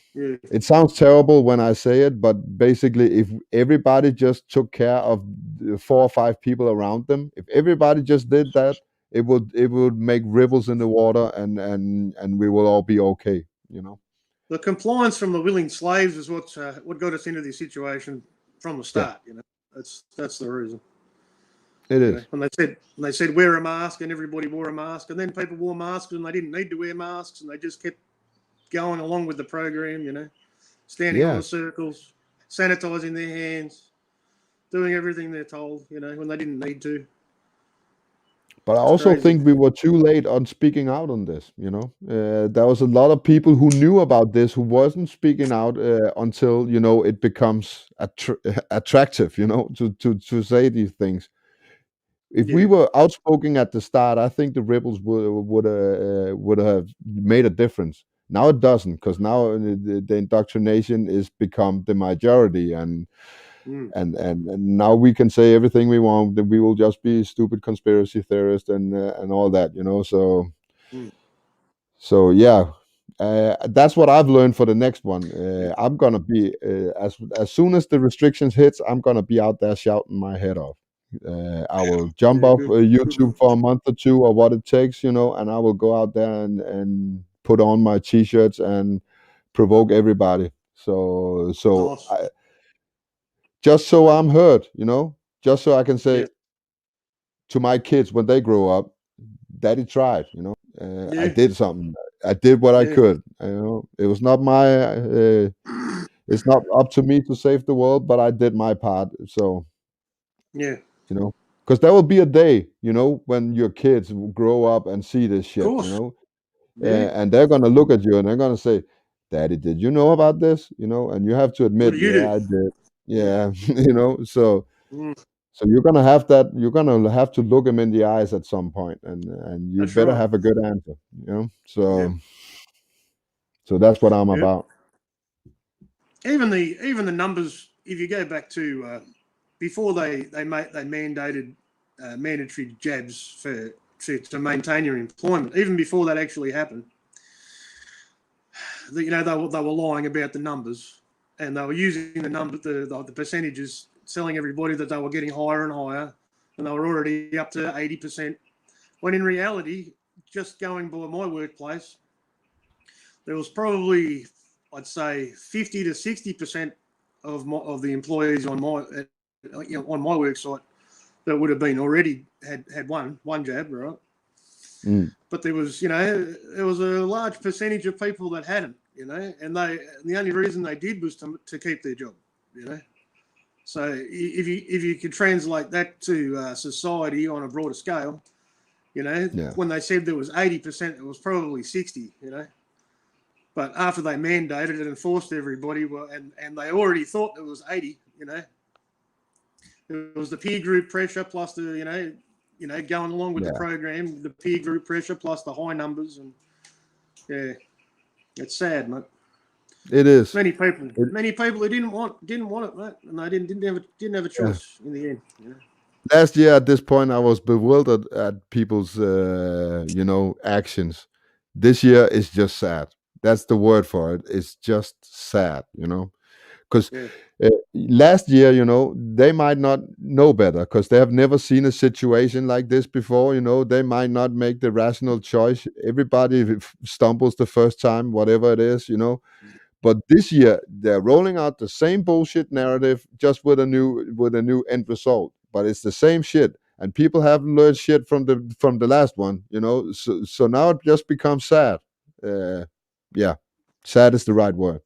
It sounds terrible when I say it, but basically, if everybody just took care of the 4 or 5 people around them, if everybody just did that, it would make ripples in the water, and we will all be okay. The compliance from the willing slaves is what got us into this situation from the Yeah, start. That's the reason. it is. When they said wear a mask, and everybody wore a mask, and then people wore masks and they didn't need to wear masks, and they just kept going along with the program. Standing on Yeah, the circles, sanitizing their hands, doing everything they're told. When they didn't need to. but I It's also crazy. think we were too late on speaking out on this. There was a lot of people who knew about this who wasn't speaking out until it becomes attractive. To say these things. If we Yeah. were outspoken at the start, I think the ripples would have made a difference. Now it doesn't, because now the indoctrination is become the majority, and Mm. and now we can say everything we want. That we will just be stupid conspiracy theorists and all that, So Mm. so yeah, that's what I've learned for the next one. I'm gonna be as soon as the restrictions hits, I'm gonna be out there shouting my head off. I will jump Yeah. off Good. YouTube for a month or two, or what it takes, and I will go out there and put on my t-shirts and provoke everybody. Nice. Just so I'm heard, just so I can Yeah. say to my kids when they grow up, Daddy tried. I Yeah. did something. I did what I Yeah. could. It was not my. It's not up to me to save the world, but I did my part. So Yeah. you know, because there will be a day, when your kids will grow up and see this Of shit, course. Yeah. and they're gonna look at you and they're gonna say, "Daddy, did you know about this?" And you have to What admit, do you "Yeah, do? I did." Yeah. Yeah, So Mm. so you're gonna have that. You're gonna have to look them in the eyes at some point, and you That's better right. have a good answer. Yeah. So that's what I'm Yeah. about. Even the numbers. If you go back to before they mandated mandatory jabs to maintain your employment, even before that actually happened, they were lying about the numbers, and they were using the percentages, telling everybody that they were getting higher and higher, and they were already up to 80%. When in reality, just going by my workplace, there was probably, I'd say, 50 to 60% of the employees on my work site that would have been already had one jab, right? Mm. But there was a large percentage of people that hadn't, and the only reason they did was to keep their job, So if you could translate that to society on a broader scale, Yeah, when they said there was 80%, it was probably 60, But after they mandated it and forced everybody, and they already thought it was 80, it was the peer group pressure plus the, going along with the yeah. program, the peer group pressure plus the high numbers, and yeah, it's sad, mate. It is. Many people, It, many people who didn't want it, mate, and they didn't have a yeah. choice in the end. Last year at this point, I was bewildered at people's, actions. This year is just sad. That's the word for it. It's just sad, because Yeah, last year, they might not know better because they have never seen a situation like this before. They might not make the rational choice. Everybody stumbles the first time, whatever it is. But this year they're rolling out the same bullshit narrative, just with a new end result. But it's the same shit, and people haven't learned shit from the last one. So now it just becomes sad. Yeah, sad is the right word.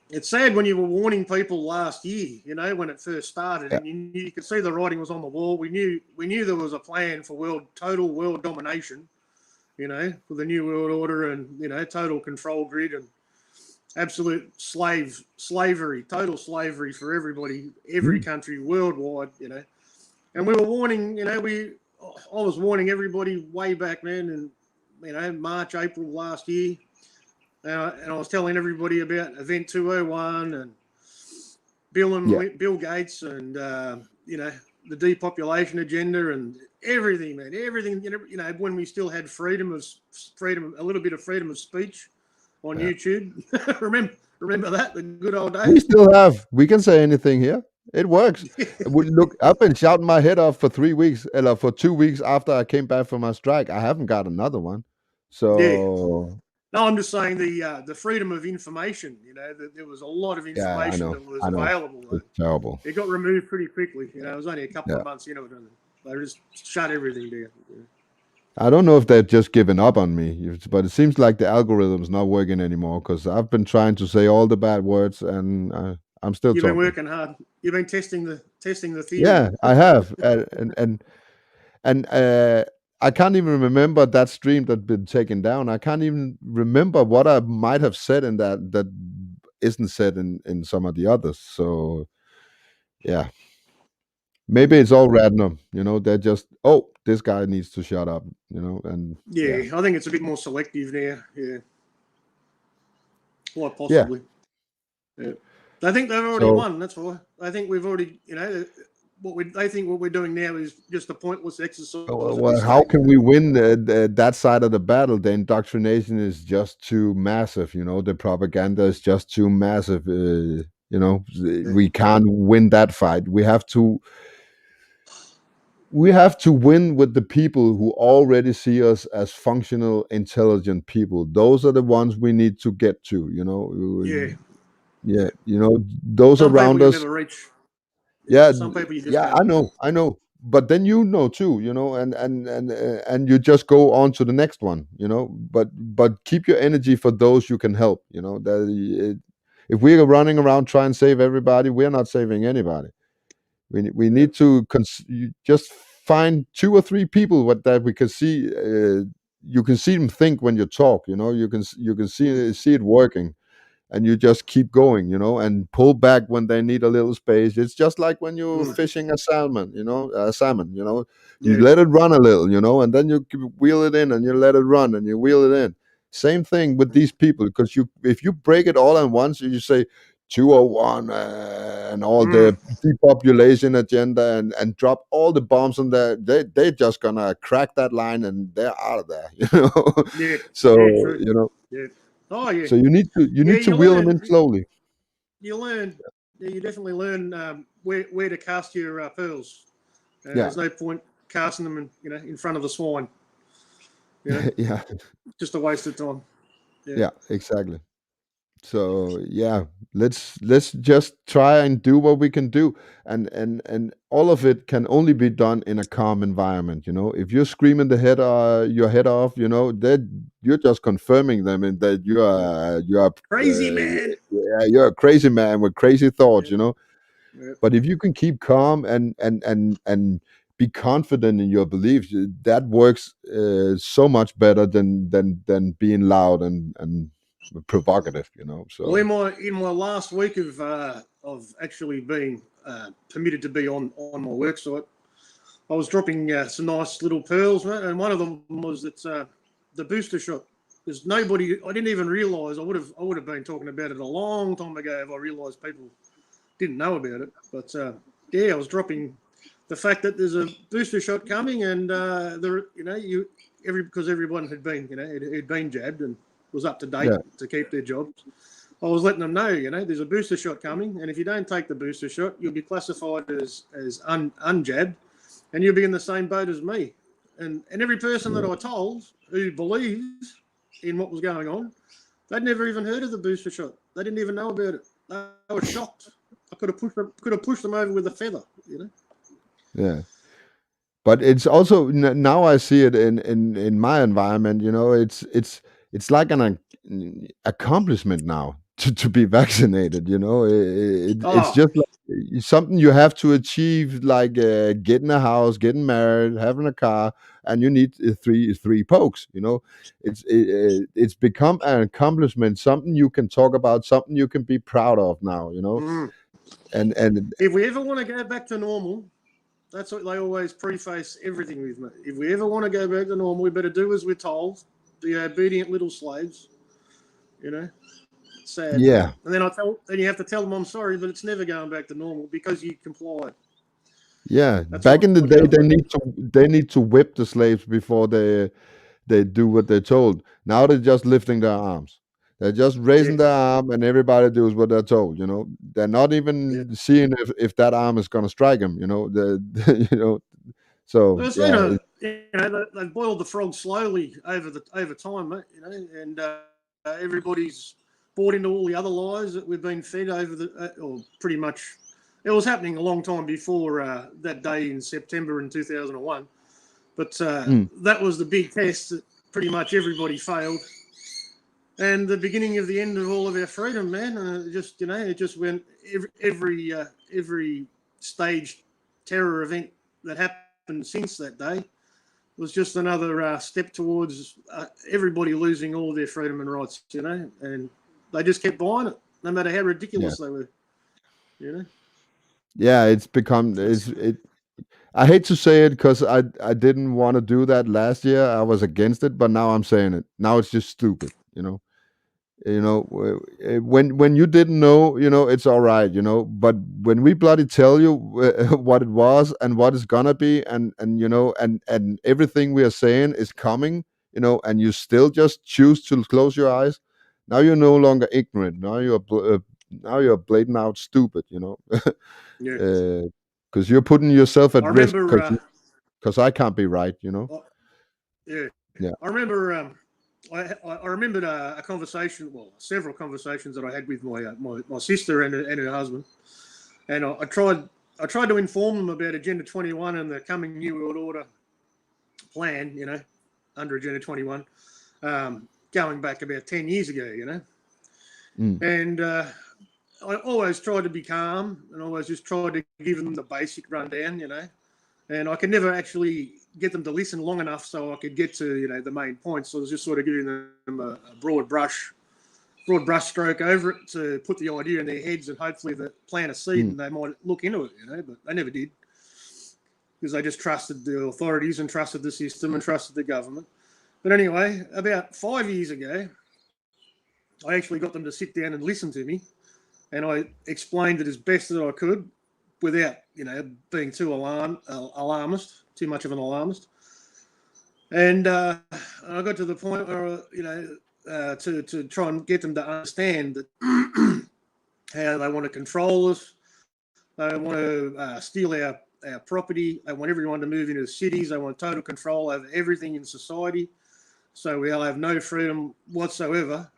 it's sad when you were warning people last year, when it first started, Yeah, and you could see the writing was on the wall. We knew there was a plan for total world domination, for the new world order, and total control grid and absolute slavery, total slavery for everybody, every mm, country worldwide, And we were warning, I was warning everybody way back then, in March, April last year, and I was telling everybody about Event 201 and yeah, Bill Gates and the depopulation agenda and everything, man, everything. When we still had a little bit of freedom of speech on yeah. YouTube. remember that, the good old We days. still have. We can say anything here. It works. Look, I've been shouting my head off for 3 weeks, for 2 weeks after I came back from my strike. I haven't got another one. Yeah. So No, I'm just saying the freedom of information. That there was a lot of yeah, I information know. that was I know. available. It's terrible. It got removed pretty quickly. It was only a couple Yeah. of months into it. And they just shut everything down. I don't know if they've just given up on me, but it seems like the algorithm's not working anymore because I've been trying to say all the bad words and I'm still You've been talking. working hard. You've been testing the theory. Yeah, I have. And I can't even remember that stream that been taken down. I can't even remember what I might have said in that isn't said in some of the others. So yeah, maybe it's all random. They're just, oh, this guy needs to shut up. And yeah, Yeah, I think it's a bit more selective now. Yeah, quite yeah. possibly. Yeah. I think they've already So won. That's why. I think we've already, they think what we're doing now is just a pointless exercise at well, this how stage. can we win that side of the battle? The indoctrination is just too massive. The propaganda is just too massive. Yeah. We can't win that fight. We have to win with the people who already see us as functional, intelligent people. Those are the ones we need to get to. Yeah. Yeah, those Some people around you'll us. never reach. Yeah. Yeah, Some people you just yeah, can't. I know. But then too, and you just go on to the next one, But keep your energy for those you can help. If we are running around trying to save everybody, we're not saving anybody. We Yeah. need to you just find two or three people that we can see. You can see them think when you talk. You can Mm. see it working, and you just keep going, and pull back when they need a little space. It's just like when you're Mm. fishing a salmon. You Yeah. let it run a little, and then you wheel it in and you let it run and you wheel it in. Same thing with these people, because if you break it all at once, you say 201 and all Mm. the depopulation agenda and drop all the bombs on there, they're just gonna crack that line and they're out of there. Yeah. So Yeah. True. you know Yeah. Oh yeah. so you Yeah. need to You wheel them in learn. slowly. You learn. Yeah, you definitely learn where to cast your pearls. Yeah. There's no point casting them in front of the swine. You know, Yeah, just a waste of time. Yeah. yeah, exactly. So yeah, let's just try and do what we can do, and all of it can only be done in a calm environment. If you're screaming your head off, that you're just confirming them in that Crazy man. yeah, you're a crazy man with crazy thoughts. Yeah. Yeah. But if you can keep calm and be confident in your beliefs, that works so much better than being loud and provocative. Well, So in my last week of actually being permitted to be on my work site, I was dropping some nice little pearls, mate, and one of them was that the booster shot. because nobody. I didn't even realise. I would have been talking about it a long time ago if I realised people didn't know about it. But yeah, I was dropping the fact that there's a booster shot coming, and because everyone had been had been jabbed and was up to date Yeah. to keep their jobs. I was letting them know, there's a booster shot coming, and if you don't take the booster shot, you'll be classified as unjabbed, and you'll be in the same boat as me. And every person that I told who believes in what was going on, they'd never even heard of the booster shot. They didn't even know about it. They were shocked. I could have pushed them over with a feather. Yeah. But it's also now I see it in my environment. It's like accomplishment now to be vaccinated. It's Oh, just like something you have to achieve, like getting a house, getting married, having a car, and you need three pokes. It's become an accomplishment, something you can talk about, something you can be proud of now. mm. And If we ever want to go back to normal, that's what they always preface everything with me. If we ever want to go back to normal, we better do as we're told, be obedient little slaves. It's sad. yeah. And then you have to tell them I'm sorry, but it's never going back to normal because you complied. Yeah, That's back what in the the day, government. they need to whip the slaves before they do what they're told. Now they're just lifting their arms. They're just raising Yeah, their arm, and everybody does what they're told. They're not yeah. even seeing if that arm is gonna strike them. So There's been yeah, they've boiled the frog slowly over time, mate. And everybody's bought into all the other lies that we've been fed over or pretty much. It was happening a long time before that day in September in 2001. But mm, that was the big test that pretty much everybody failed. And the beginning of the end of all of our freedom, man. It just went every staged terror event that happened since that day was just another step towards everybody losing all of their freedom and rights, and they just kept buying it, no matter how yeah, ridiculous they were, you know. yeah. It's become That's it. I hate to say it because I didn't want to do that last year. I was against it, but now I'm saying it. Now it's just stupid. When you didn't know, it's all right, but when we bloody tell you what it was and what it's gonna be, and everything we are saying is coming, and you still just choose to close your eyes, now you're no longer ignorant. Now you're blatant out stupid, yeah. because you're putting yourself at I risk, remember. because I can't be right. Uh, yeah, Yeah. I remember. I remembered a conversation, well, several conversations that I had with my sister and her husband, and I tried to inform them about Agenda 21 and the coming New World Order plan, under Agenda 21, going back about 10 years ago, Mm. and I always tried to be calm and always just tried to give them the basic rundown, and I could never actually get them to listen long enough so I could get to the main points. So I was just sort of giving them a broad brush stroke over it to put the idea in their heads and hopefully plant a seed Mm. and they might look into it, but they never did because they just trusted the authorities and trusted the system and trusted the government. But anyway, about 5 years ago, I actually got them to sit down and listen to me, and I explained it as best that I could without, being too alarmist, too much of an alarmist. And I got to the point where, to try and get them to understand that how they want to control us, they want to steal our property, they want everyone to move into the cities, they want total control over everything in society. So we'll have no freedom whatsoever,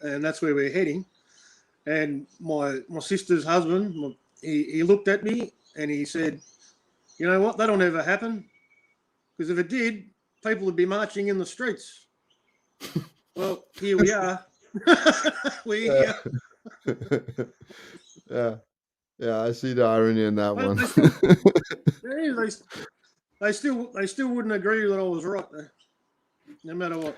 and that's where we're heading. And my sister's husband, he looked at me and he said, "You know what? That'll never happen, because if it did, people would be marching in the streets." Well, here we are. We're Yeah. here. Yeah. Yeah, I see the irony in that Well, one. they still, yeah, they still wouldn't agree that I was right, though, no matter what.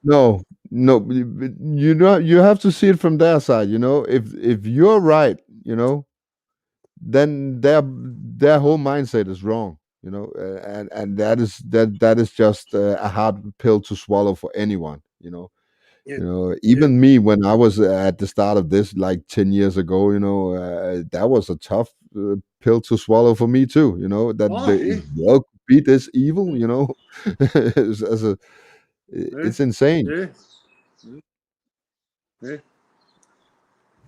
No, no, you have to see it from their side. If you're right, then their whole mindset is wrong. And that is just a hard pill to swallow for anyone. Yeah. You know, Yeah. even me when I was at the start of this, like 10 years ago, that was a tough pill to swallow for me too. You know, that Oh, the yeah. world could be this evil. You know, as a, Yeah. it's insane. Yeah. Yeah.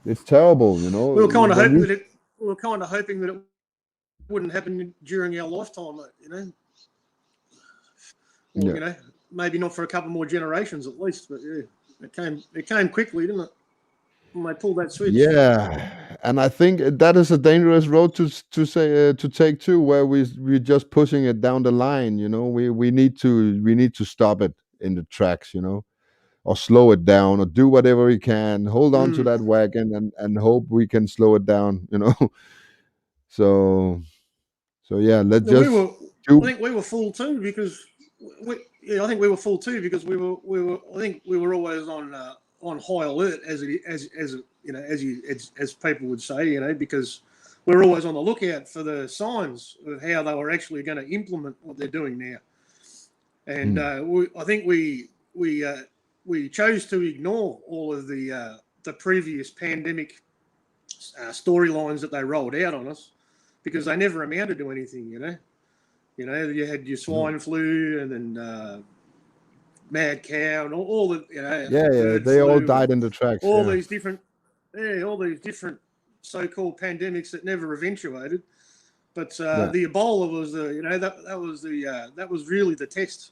It's terrible. You know, We were kind of when hoping we that it. We were kind of hoping that it wouldn't happen during our lifetime. Or yeah. maybe not for a couple more generations at least. But yeah, it came quickly, didn't it? When they pulled that switch. Yeah, and I think that is a dangerous road to say to take too, where we're just pushing it down the line. You know, we need to stop it in the tracks. You know, or slow it down, or do whatever we can. Hold on to Mm. that wagon and hope we can slow it down. You know, so yeah, let's And we just were. I do. think we were full too because I think we were full too because I think we were always on high alert as people would say, because we're always on the lookout for the signs of how they were actually going to implement what they're doing now. And Mm, I think we chose to ignore all of the previous pandemic storylines that they rolled out on us because they never amounted to anything. You had your no. swine flu and then mad cow and all the Yeah, bird they all flu and died in the tracks. all Yeah, these different so-called pandemics that never eventuated. But yeah, the Ebola was that was really the test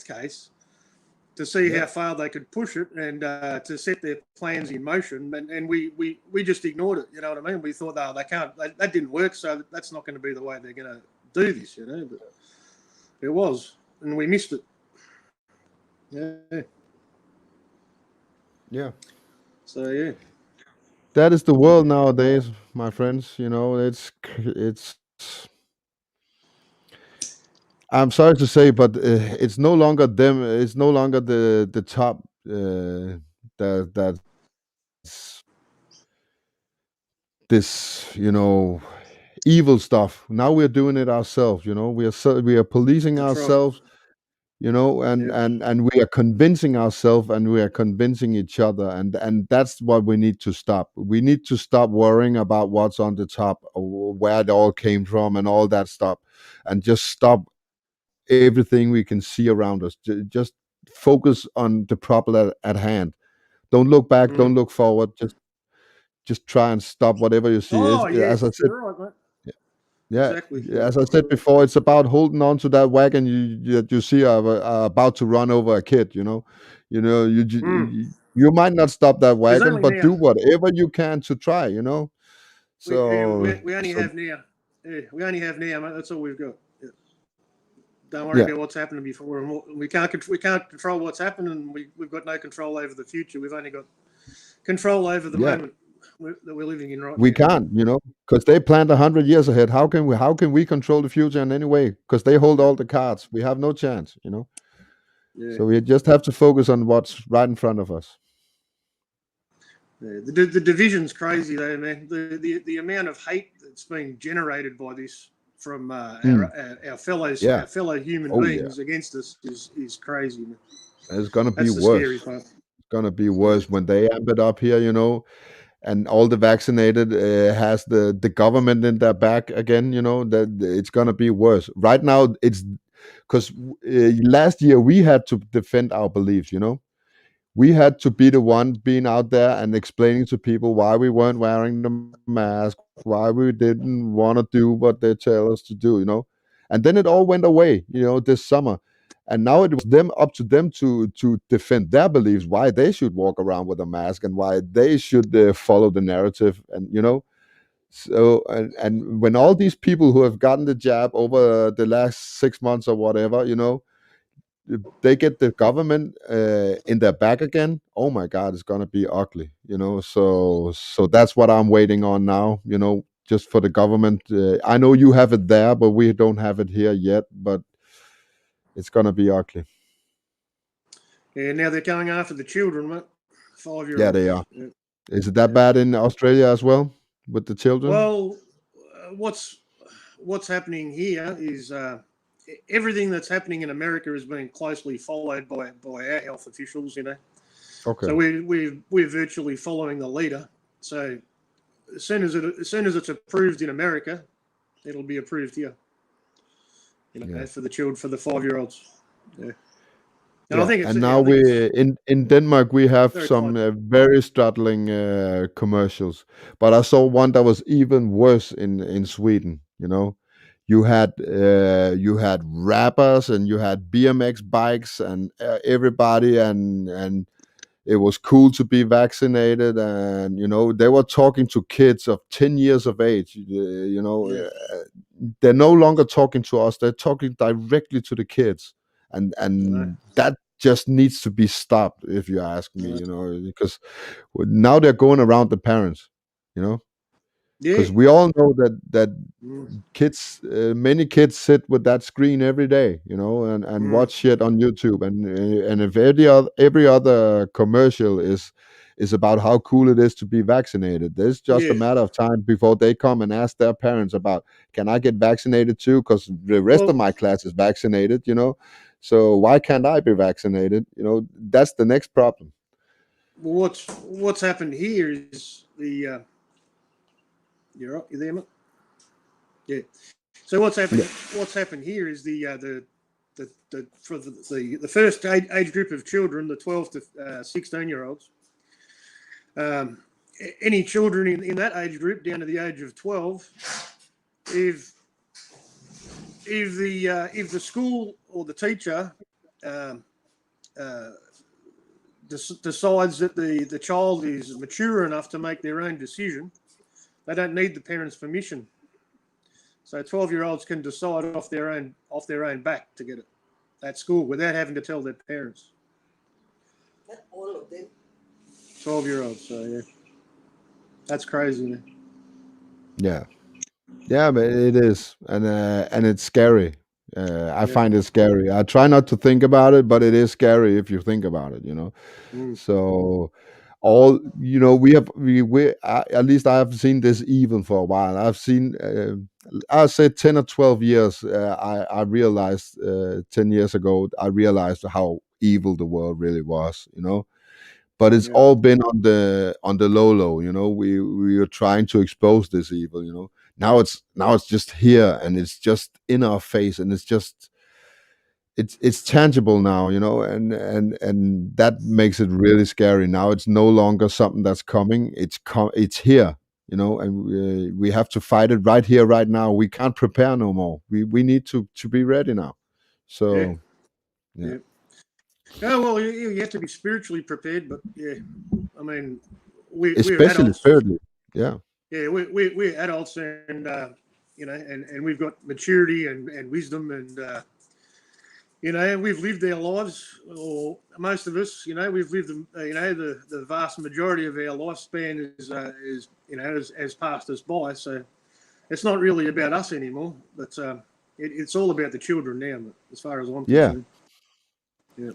case to see yeah, how far they could push it and to set their plans in motion. And we just ignored it. You know what I mean? We thought, no, they can't. That didn't work, so that's not going to be the way they're going to do this. But it was, and we missed it. Yeah. yeah. So yeah. That is the world nowadays, my friends. You know, it's. I'm sorry to say, but it's no longer them. It's no longer the top that's this evil stuff. Now we're doing it ourselves. You know, we are policing That's right. ourselves. You know, and Yep. and and we are convincing ourselves, and we are convincing each other, and that's what we need to stop. We need to stop worrying about what's on the top, or where it all came from, and all that stuff, and just stop everything we can see around us. Just focus on the problem at hand. Don't look back. Mm. Don't look forward. Just try and stop whatever you see. Oh As I yes, said, you're right, mate. yeah, Exactly. as I said before, it's about holding on to that wagon that you see are about to run over a kid. Mm. You might not stop that There's wagon, only but now. do whatever you can to try. So We only so have now. Yeah, we only have now, mate. That's all we've got. Yeah. Don't worry yeah, about what's happened before, and we can't control what's happened, and we've got no control over the future. We've only got control over the yeah. moment that we're living in right We now. can't, because they planned 100 years ahead. How can we control the future in any way? Because they hold all the cards. We have no chance. Yeah. So we just have to focus on what's right in front of us. Yeah. The division's crazy though, man. The amount of hate that's being generated by this from Mm, yeah. our fellow human Oh yeah. beings against us is crazy, man. It's gonna be That's the scary worse. part. It's gonna be Yeah. worse when they amp it up here, and all the vaccinated has the government in their back again. That it's gonna be worse. Right now, it's because last year we had to defend our beliefs. We had to be the one being out there and explaining to people why we weren't wearing the mask, why we didn't want to do what they tell us to do. And then it all went away, this summer. And now it was them up to them to defend their beliefs, why they should walk around with a mask and why they should follow the narrative. And so and when all these people who have gotten the jab over the last 6 months or whatever, if they get the government in their back again, oh my God, it's gonna be ugly. So that's what I'm waiting on now. Just for the government. I know you have it there, but we don't have it here yet. But it's gonna be ugly. Yeah, now they're going after the children, mate. Yeah, they 5-year-olds. are. Yeah, Is it that yeah. bad in Australia as well with the children? Well, what's happening here is everything that's happening in America is being closely followed by our health officials. Okay. So we're virtually following the leader. So as soon as it's approved in America, it'll be approved here. For the 5-year-olds. Yeah. And I think it's and now in Denmark we have very some fine. very startling commercials, but I saw one that was even worse in Sweden. You had rappers and you had BMX bikes and everybody, and it was cool to be vaccinated, and they were talking to kids of 10 years of age. Yeah. They're no longer talking to us, they're talking directly to the kids, and that just needs to be stopped, if you ask me, because now they're going around the parents, Yeah. because we all know that Mm. kids, many kids sit with that screen every day, and Mm. watch shit on YouTube, and if every other commercial is about how cool it is to be vaccinated, there's just a Yeah. matter of time before they come and ask their parents about, can I get vaccinated too, because the rest of Well, my class is vaccinated, so why can't I be vaccinated? That's the next problem. what's happened here is you're up, you there, mate? Yeah. So what's happened? Yeah. What's happened here is for the first age group of children, the 12 to 16-year-olds. Any children in that age group down to the age of 12, if the school or the teacher um, uh, decides that the child is mature enough to make their own decision, they don't need the parents' permission. So 12-year-olds can decide off their own back to get it at school without having to tell their parents. Not all of them. 12-year-olds, so yeah, that's crazy, man. Yeah, but it is, and it's scary. I Yeah. find it scary. I try not to think about it, but it is scary if you think about it. Mm. So, at least I have seen this evil for a while. I've seen, I said 10 or 12 years. I realized 10 years ago. I realized how evil the world really was. But it's Yeah. all been on the low. We are trying to expose this evil. Now it's just here, and it's just in our face, and it's tangible now, and that makes it really scary. Now it's no longer something that's coming. It's here, and we have to fight it right here, right now. We can't prepare no more. We need to be ready now. Yeah. So yeah, Yeah. Oh well, you have to be spiritually prepared, but yeah, I mean, we're especially adults. thirdly, yeah. Yeah, we're adults, and and we've got maturity and wisdom, and we've lived our lives, or most of us, we've lived, the vast majority of our lifespan has passed us by. So it's not really about us anymore, but it's all about the children now, as far as I'm Yeah, concerned. Yeah.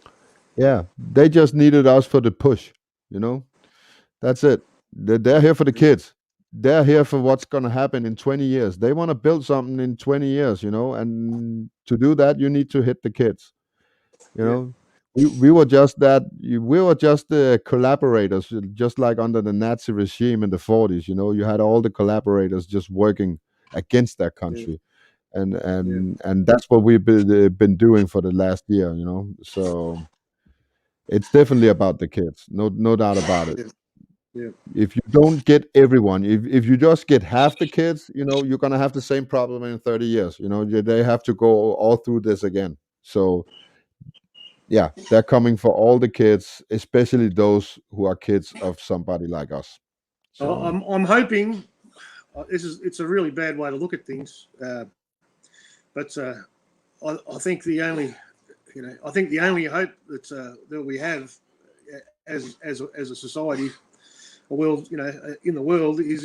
yeah, they just needed us for the push, you know. That's it. They're here for the kids. They're here for what's going to happen in 20 years. They want to build something in 20 years, and to do that, you need to hit the kids. You Yeah. know, we were just that. We were just the collaborators, just like under the Nazi regime in the 40s. You had all the collaborators just working against their Yeah. country, and Yeah. and and that's what we've been doing for the last year. So it's definitely about the kids. No doubt about it. Yeah. Yeah. If you don't get everyone, if you just get half the kids, you're gonna have the same problem in 30 years. They have to go all through this again. So yeah, they're coming for all the kids, especially those who are kids of somebody like us. So I'm hoping. It's a really bad way to look at things, but I think the only hope that we have as a society, a world, in the world, is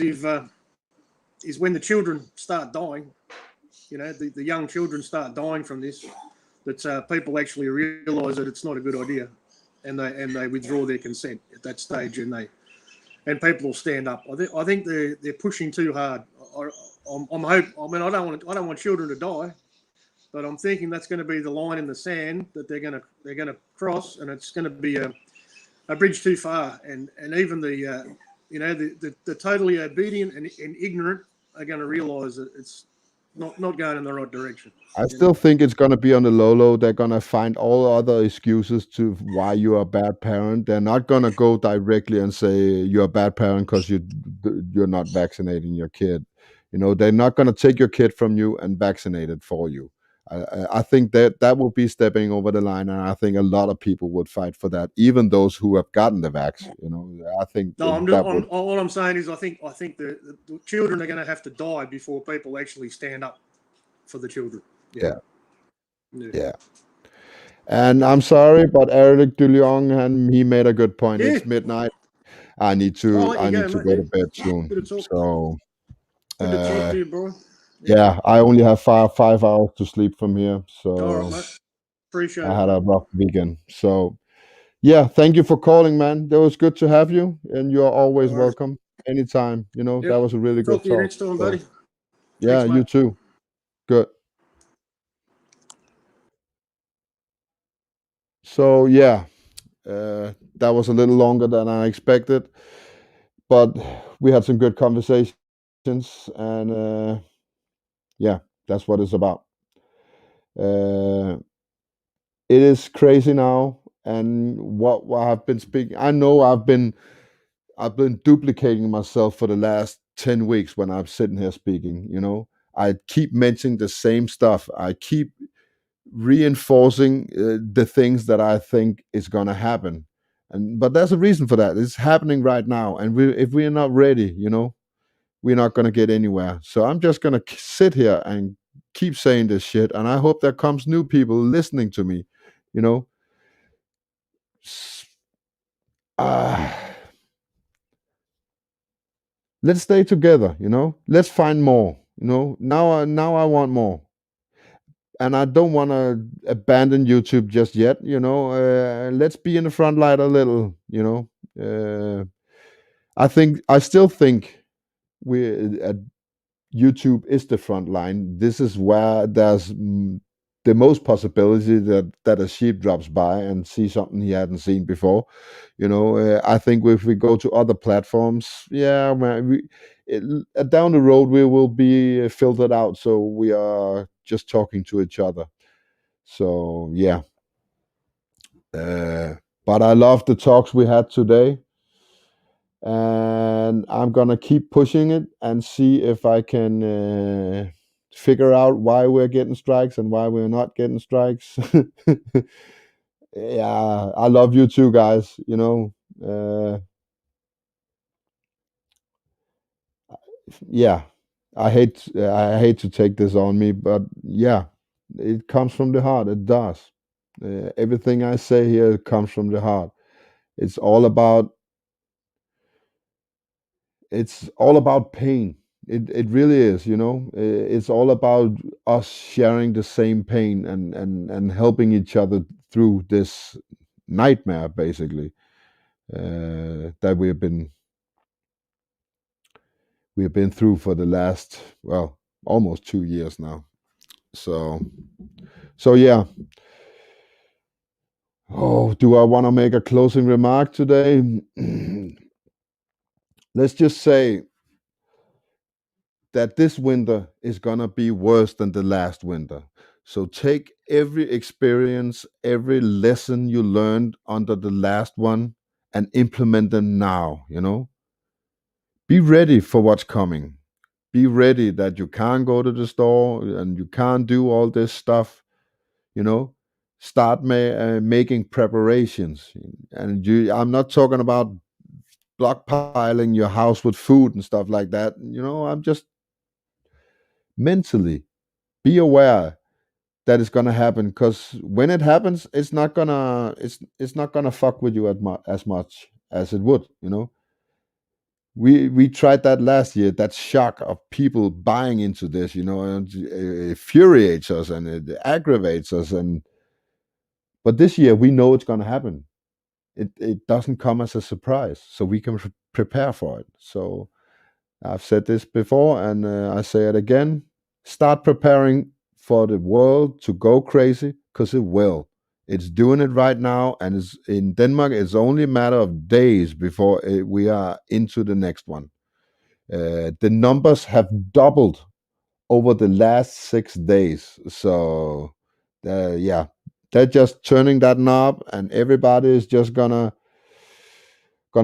when the children start dying. The young children start dying from this. That people actually realise that it's not a good idea, and they withdraw their consent at that stage, and people will stand up. I think they're pushing too hard. I don't want children to die, but I'm thinking that's going to be the line in the sand that they're going to cross, and it's going to be a bridge too far, and even the the totally obedient and ignorant are going to realise that it's not going in the right direction. I still think it's gonna be on the low low. They're gonna find all other excuses to why you're a bad parent. They're not gonna go directly and say you're a bad parent because you're not vaccinating your kid. They're not gonna take your kid from you and vaccinate it for you. I think that would be stepping over the line, and I think a lot of people would fight for that, even those who have gotten the vax. I think No, that would. all I'm saying is I think the children are going to have to die before people actually stand up for the children. Yeah. Yeah. And I'm sorry, but Eric DeLeong, and he made a good point. Yeah. It's midnight. I need I'll to let I you need go, to mate. go Yeah. to bed soon. Good to talk. So Good to talk uh, to you, bro. yeah, I only have 5 hours to sleep from here. All right, So mate. Appreciate I it, had a mate. rough weekend. So yeah, thank you for calling, man. That was good to have you, and you're always All right. welcome anytime. That Yep. was a really good Talk to you talk. next time, So buddy. yeah, Thanks, you mate. too. Good. So yeah, that was a little longer than I expected, but we had some good conversations, and yeah, that's what it's about. Uh, it is crazy now, and what I've been speaking. I know I've been duplicating myself for the last 10 weeks when I'm sitting here speaking. I keep mentioning the same stuff. I keep reinforcing the things that I think is going to happen, but there's a reason for that. It's happening right now, and if we're not ready, we're not going to get anywhere. So I'm just going to sit here and keep saying this shit, and I hope there comes new people listening to me. You know, S- ah, let's stay together. Let's find more. Now I want more, and I don't want to abandon YouTube just yet. Let's be in the front light a little. I still think we YouTube is the front line. This is where there's the most possibility that a sheep drops by and see something he hadn't seen before. I think if we go to other platforms, yeah, man, down the road we will be filtered out, so we are just talking to each other. So yeah, uh, but I love the talks we had today, and I'm gonna keep pushing it and see if I can figure out why we're getting strikes and why we're not getting strikes. Yeah, I love you too, guys. Yeah, I hate to take this on me, but yeah, it comes from the heart. It does. Everything I say here comes from the heart. It's all about it's all about pain. It really is. It's all about us sharing the same pain and helping each other through this nightmare, basically, that we have been through for the last, well, almost 2 years now. So yeah. Oh, do I want to make a closing remark today? Let's just say that this winter is going to be worse than the last winter. So take every experience, every lesson you learned under the last one, and implement them now. Be ready for what's coming. Be ready that you can't go to the store and you can't do all this stuff. you know Start making preparations. And I'm not talking about blockpiling your house with food and stuff like that. I'm just mentally be aware that it's gonna happen, because when it happens, it's not gonna fuck with you as much as it would. We tried that last year. That shock of people buying into this, and it infuriates us and it aggravates us. But this year we know it's gonna happen. It doesn't come as a surprise, so we can prepare for it. So I've said this before, and I say it again. Start preparing for the world to go crazy, because it will. It's doing it right now, and it's in Denmark. It's only a matter of days before we are into the next one. The numbers have doubled over the last 6 days. So, yeah, they're just turning that knob, and everybody is just gonna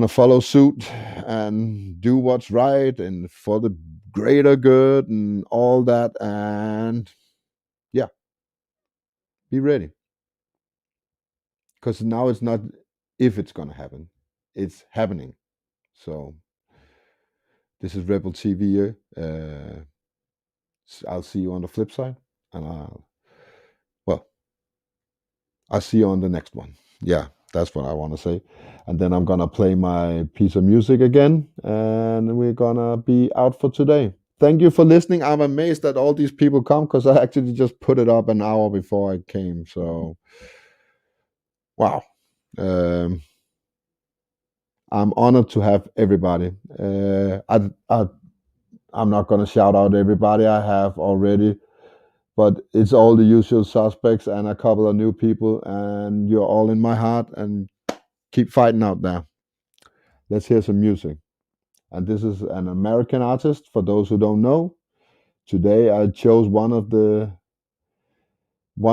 follow suit and do what's right and for the greater good and all that. And yeah, be ready, because now it's not if it's gonna happen; it's happening. So this is Rebel TV. I'll see you on the flip side, and I'll see you on the next one. Yeah, that's what I want to say. And then I'm gonna play my piece of music again, and we're gonna be out for today. Thank you for listening. I'm amazed that all these people come, because I actually just put it up an hour before I came. So, wow. I'm honored to have everybody. I'm not gonna shout out everybody I have already, but it's all the usual suspects and a couple of new people, and you're all in my heart, and keep fighting out there. Let's hear some music. And this is an American artist, for those who don't know. Today I chose one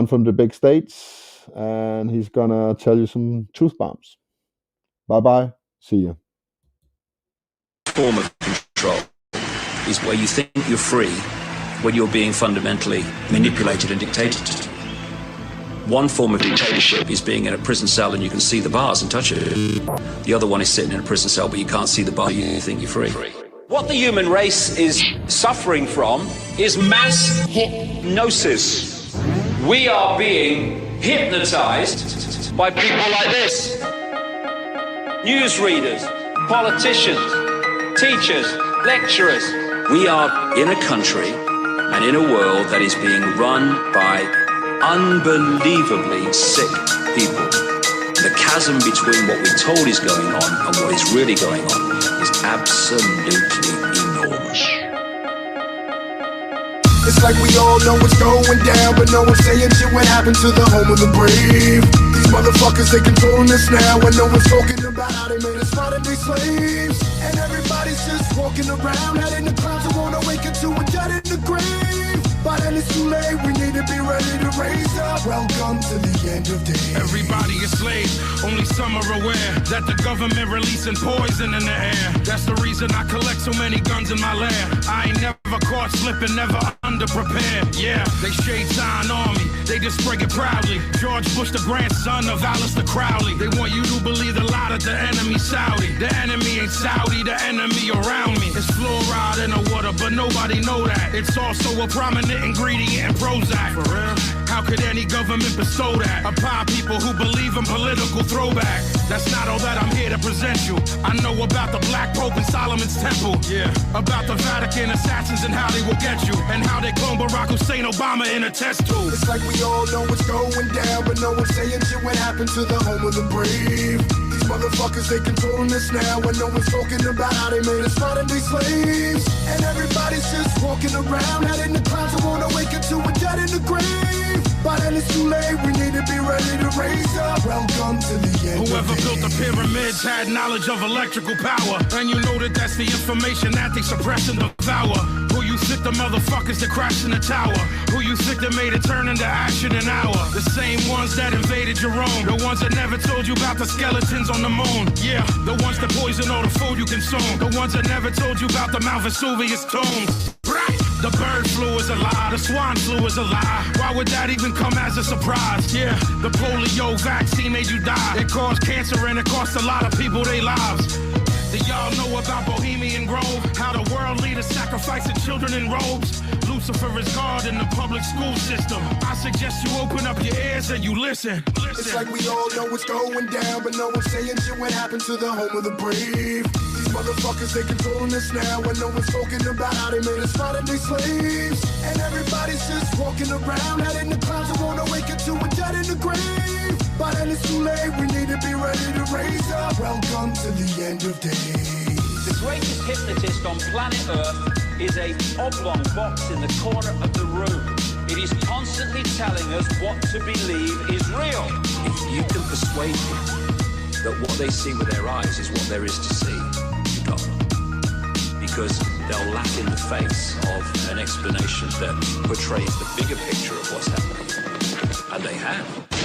from the big states, and he's gonna tell you some truth bombs. Bye bye. See you. Form of control is where you think you're free when you're being fundamentally manipulated and dictated to. One form of dictatorship is being in a prison cell and you can see the bars and touch it. The other one is sitting in a prison cell but you can't see the bar, you think you're free. What the human race is suffering from is mass hypnosis. We are being hypnotized by people like this. Newsreaders, politicians, teachers, lecturers. We are in a country and in a world that is being run by unbelievably sick people. The chasm between what we're told is going on and what is really going on is absolutely enormous. It's like we all know what's going down, but no one's saying shit. What happened to the home of the brave? These motherfuckers, they controlling us now, and no one's talking about how they made us modern day slaves. And everybody's just walking around, head in the clouds, and won't awaken to a dead in the grave. By then it's too late, we need to be ready to raise up. Welcome to the end of days. Everybody is slaves, only some are aware that the government releasing poison in the air. That's the reason I collect so many guns in my lair. I ain't never caught slipping, never underprepared. Yeah, they shade sign on me, they just spray it proudly. George Bush, the grandson of Alistair Crowley. They want you to believe the lie that the enemy's Saudi. The enemy ain't Saudi, the enemy around me. It's fluoride in the water, but nobody know that. It's also a prominent ingredient in Prozac. For real? How could any government bestow that upon people who believe in political throwback? That's not all that I'm here to present you. I know about the Black Pope and Solomon's Temple. Yeah. About the Vatican assassins and how they will get you, and how they clone Barack Hussein Obama in a test tube. It's like we all know what's going down, but no one's saying shit. What happened to the home of the brave? These motherfuckers, they controlling us now, and no one's talking about how they made us modern day slaves. And everybody's just walking around, head in the clouds, and won't awaken to a dead in the grave. By then it's too late, we need to be ready to raise up. Welcome to the end. Whoever built the pyramids had knowledge of electrical power, and you know that that's the information that they suppress and devour. Who you think the motherfuckers that crashed in the tower? Who you think that made it turn into ash in an hour? The same ones that invaded your own, the ones that never told you about the skeletons on the moon. Yeah, the ones that poison all the food you consume, the ones that never told you about the Mount Vesuvius tombs. Right. The bird flu is a lie, the swine flu is a lie. Why would that even come as a surprise? Yeah, the polio vaccine made you die. It caused cancer and it cost a lot of people their lives. Do y'all know about Bohemian Grove? How the world leaders sacrificing children in robes? Lucifer is God in the public school system. I suggest you open up your ears and you listen. It's like we all know what's going down, but no one's saying shit. What happened to the home of the brave? These motherfuckers, they controlling us now, and no one's talking about how they made us modern day slaves. And everybody's just walking around, head in the clouds, and won't awaken to a dead in the grave. By then it's too late, we need to be ready to raise up. Welcome to the end of days. The greatest hypnotist on planet Earth is a oblong box in the corner of the room. It is constantly telling us what to believe is real. If you can persuade people that what they see with their eyes is what there is to see, you got them. Because they'll laugh in the face of an explanation that portrays the bigger picture of what's happening. And they have.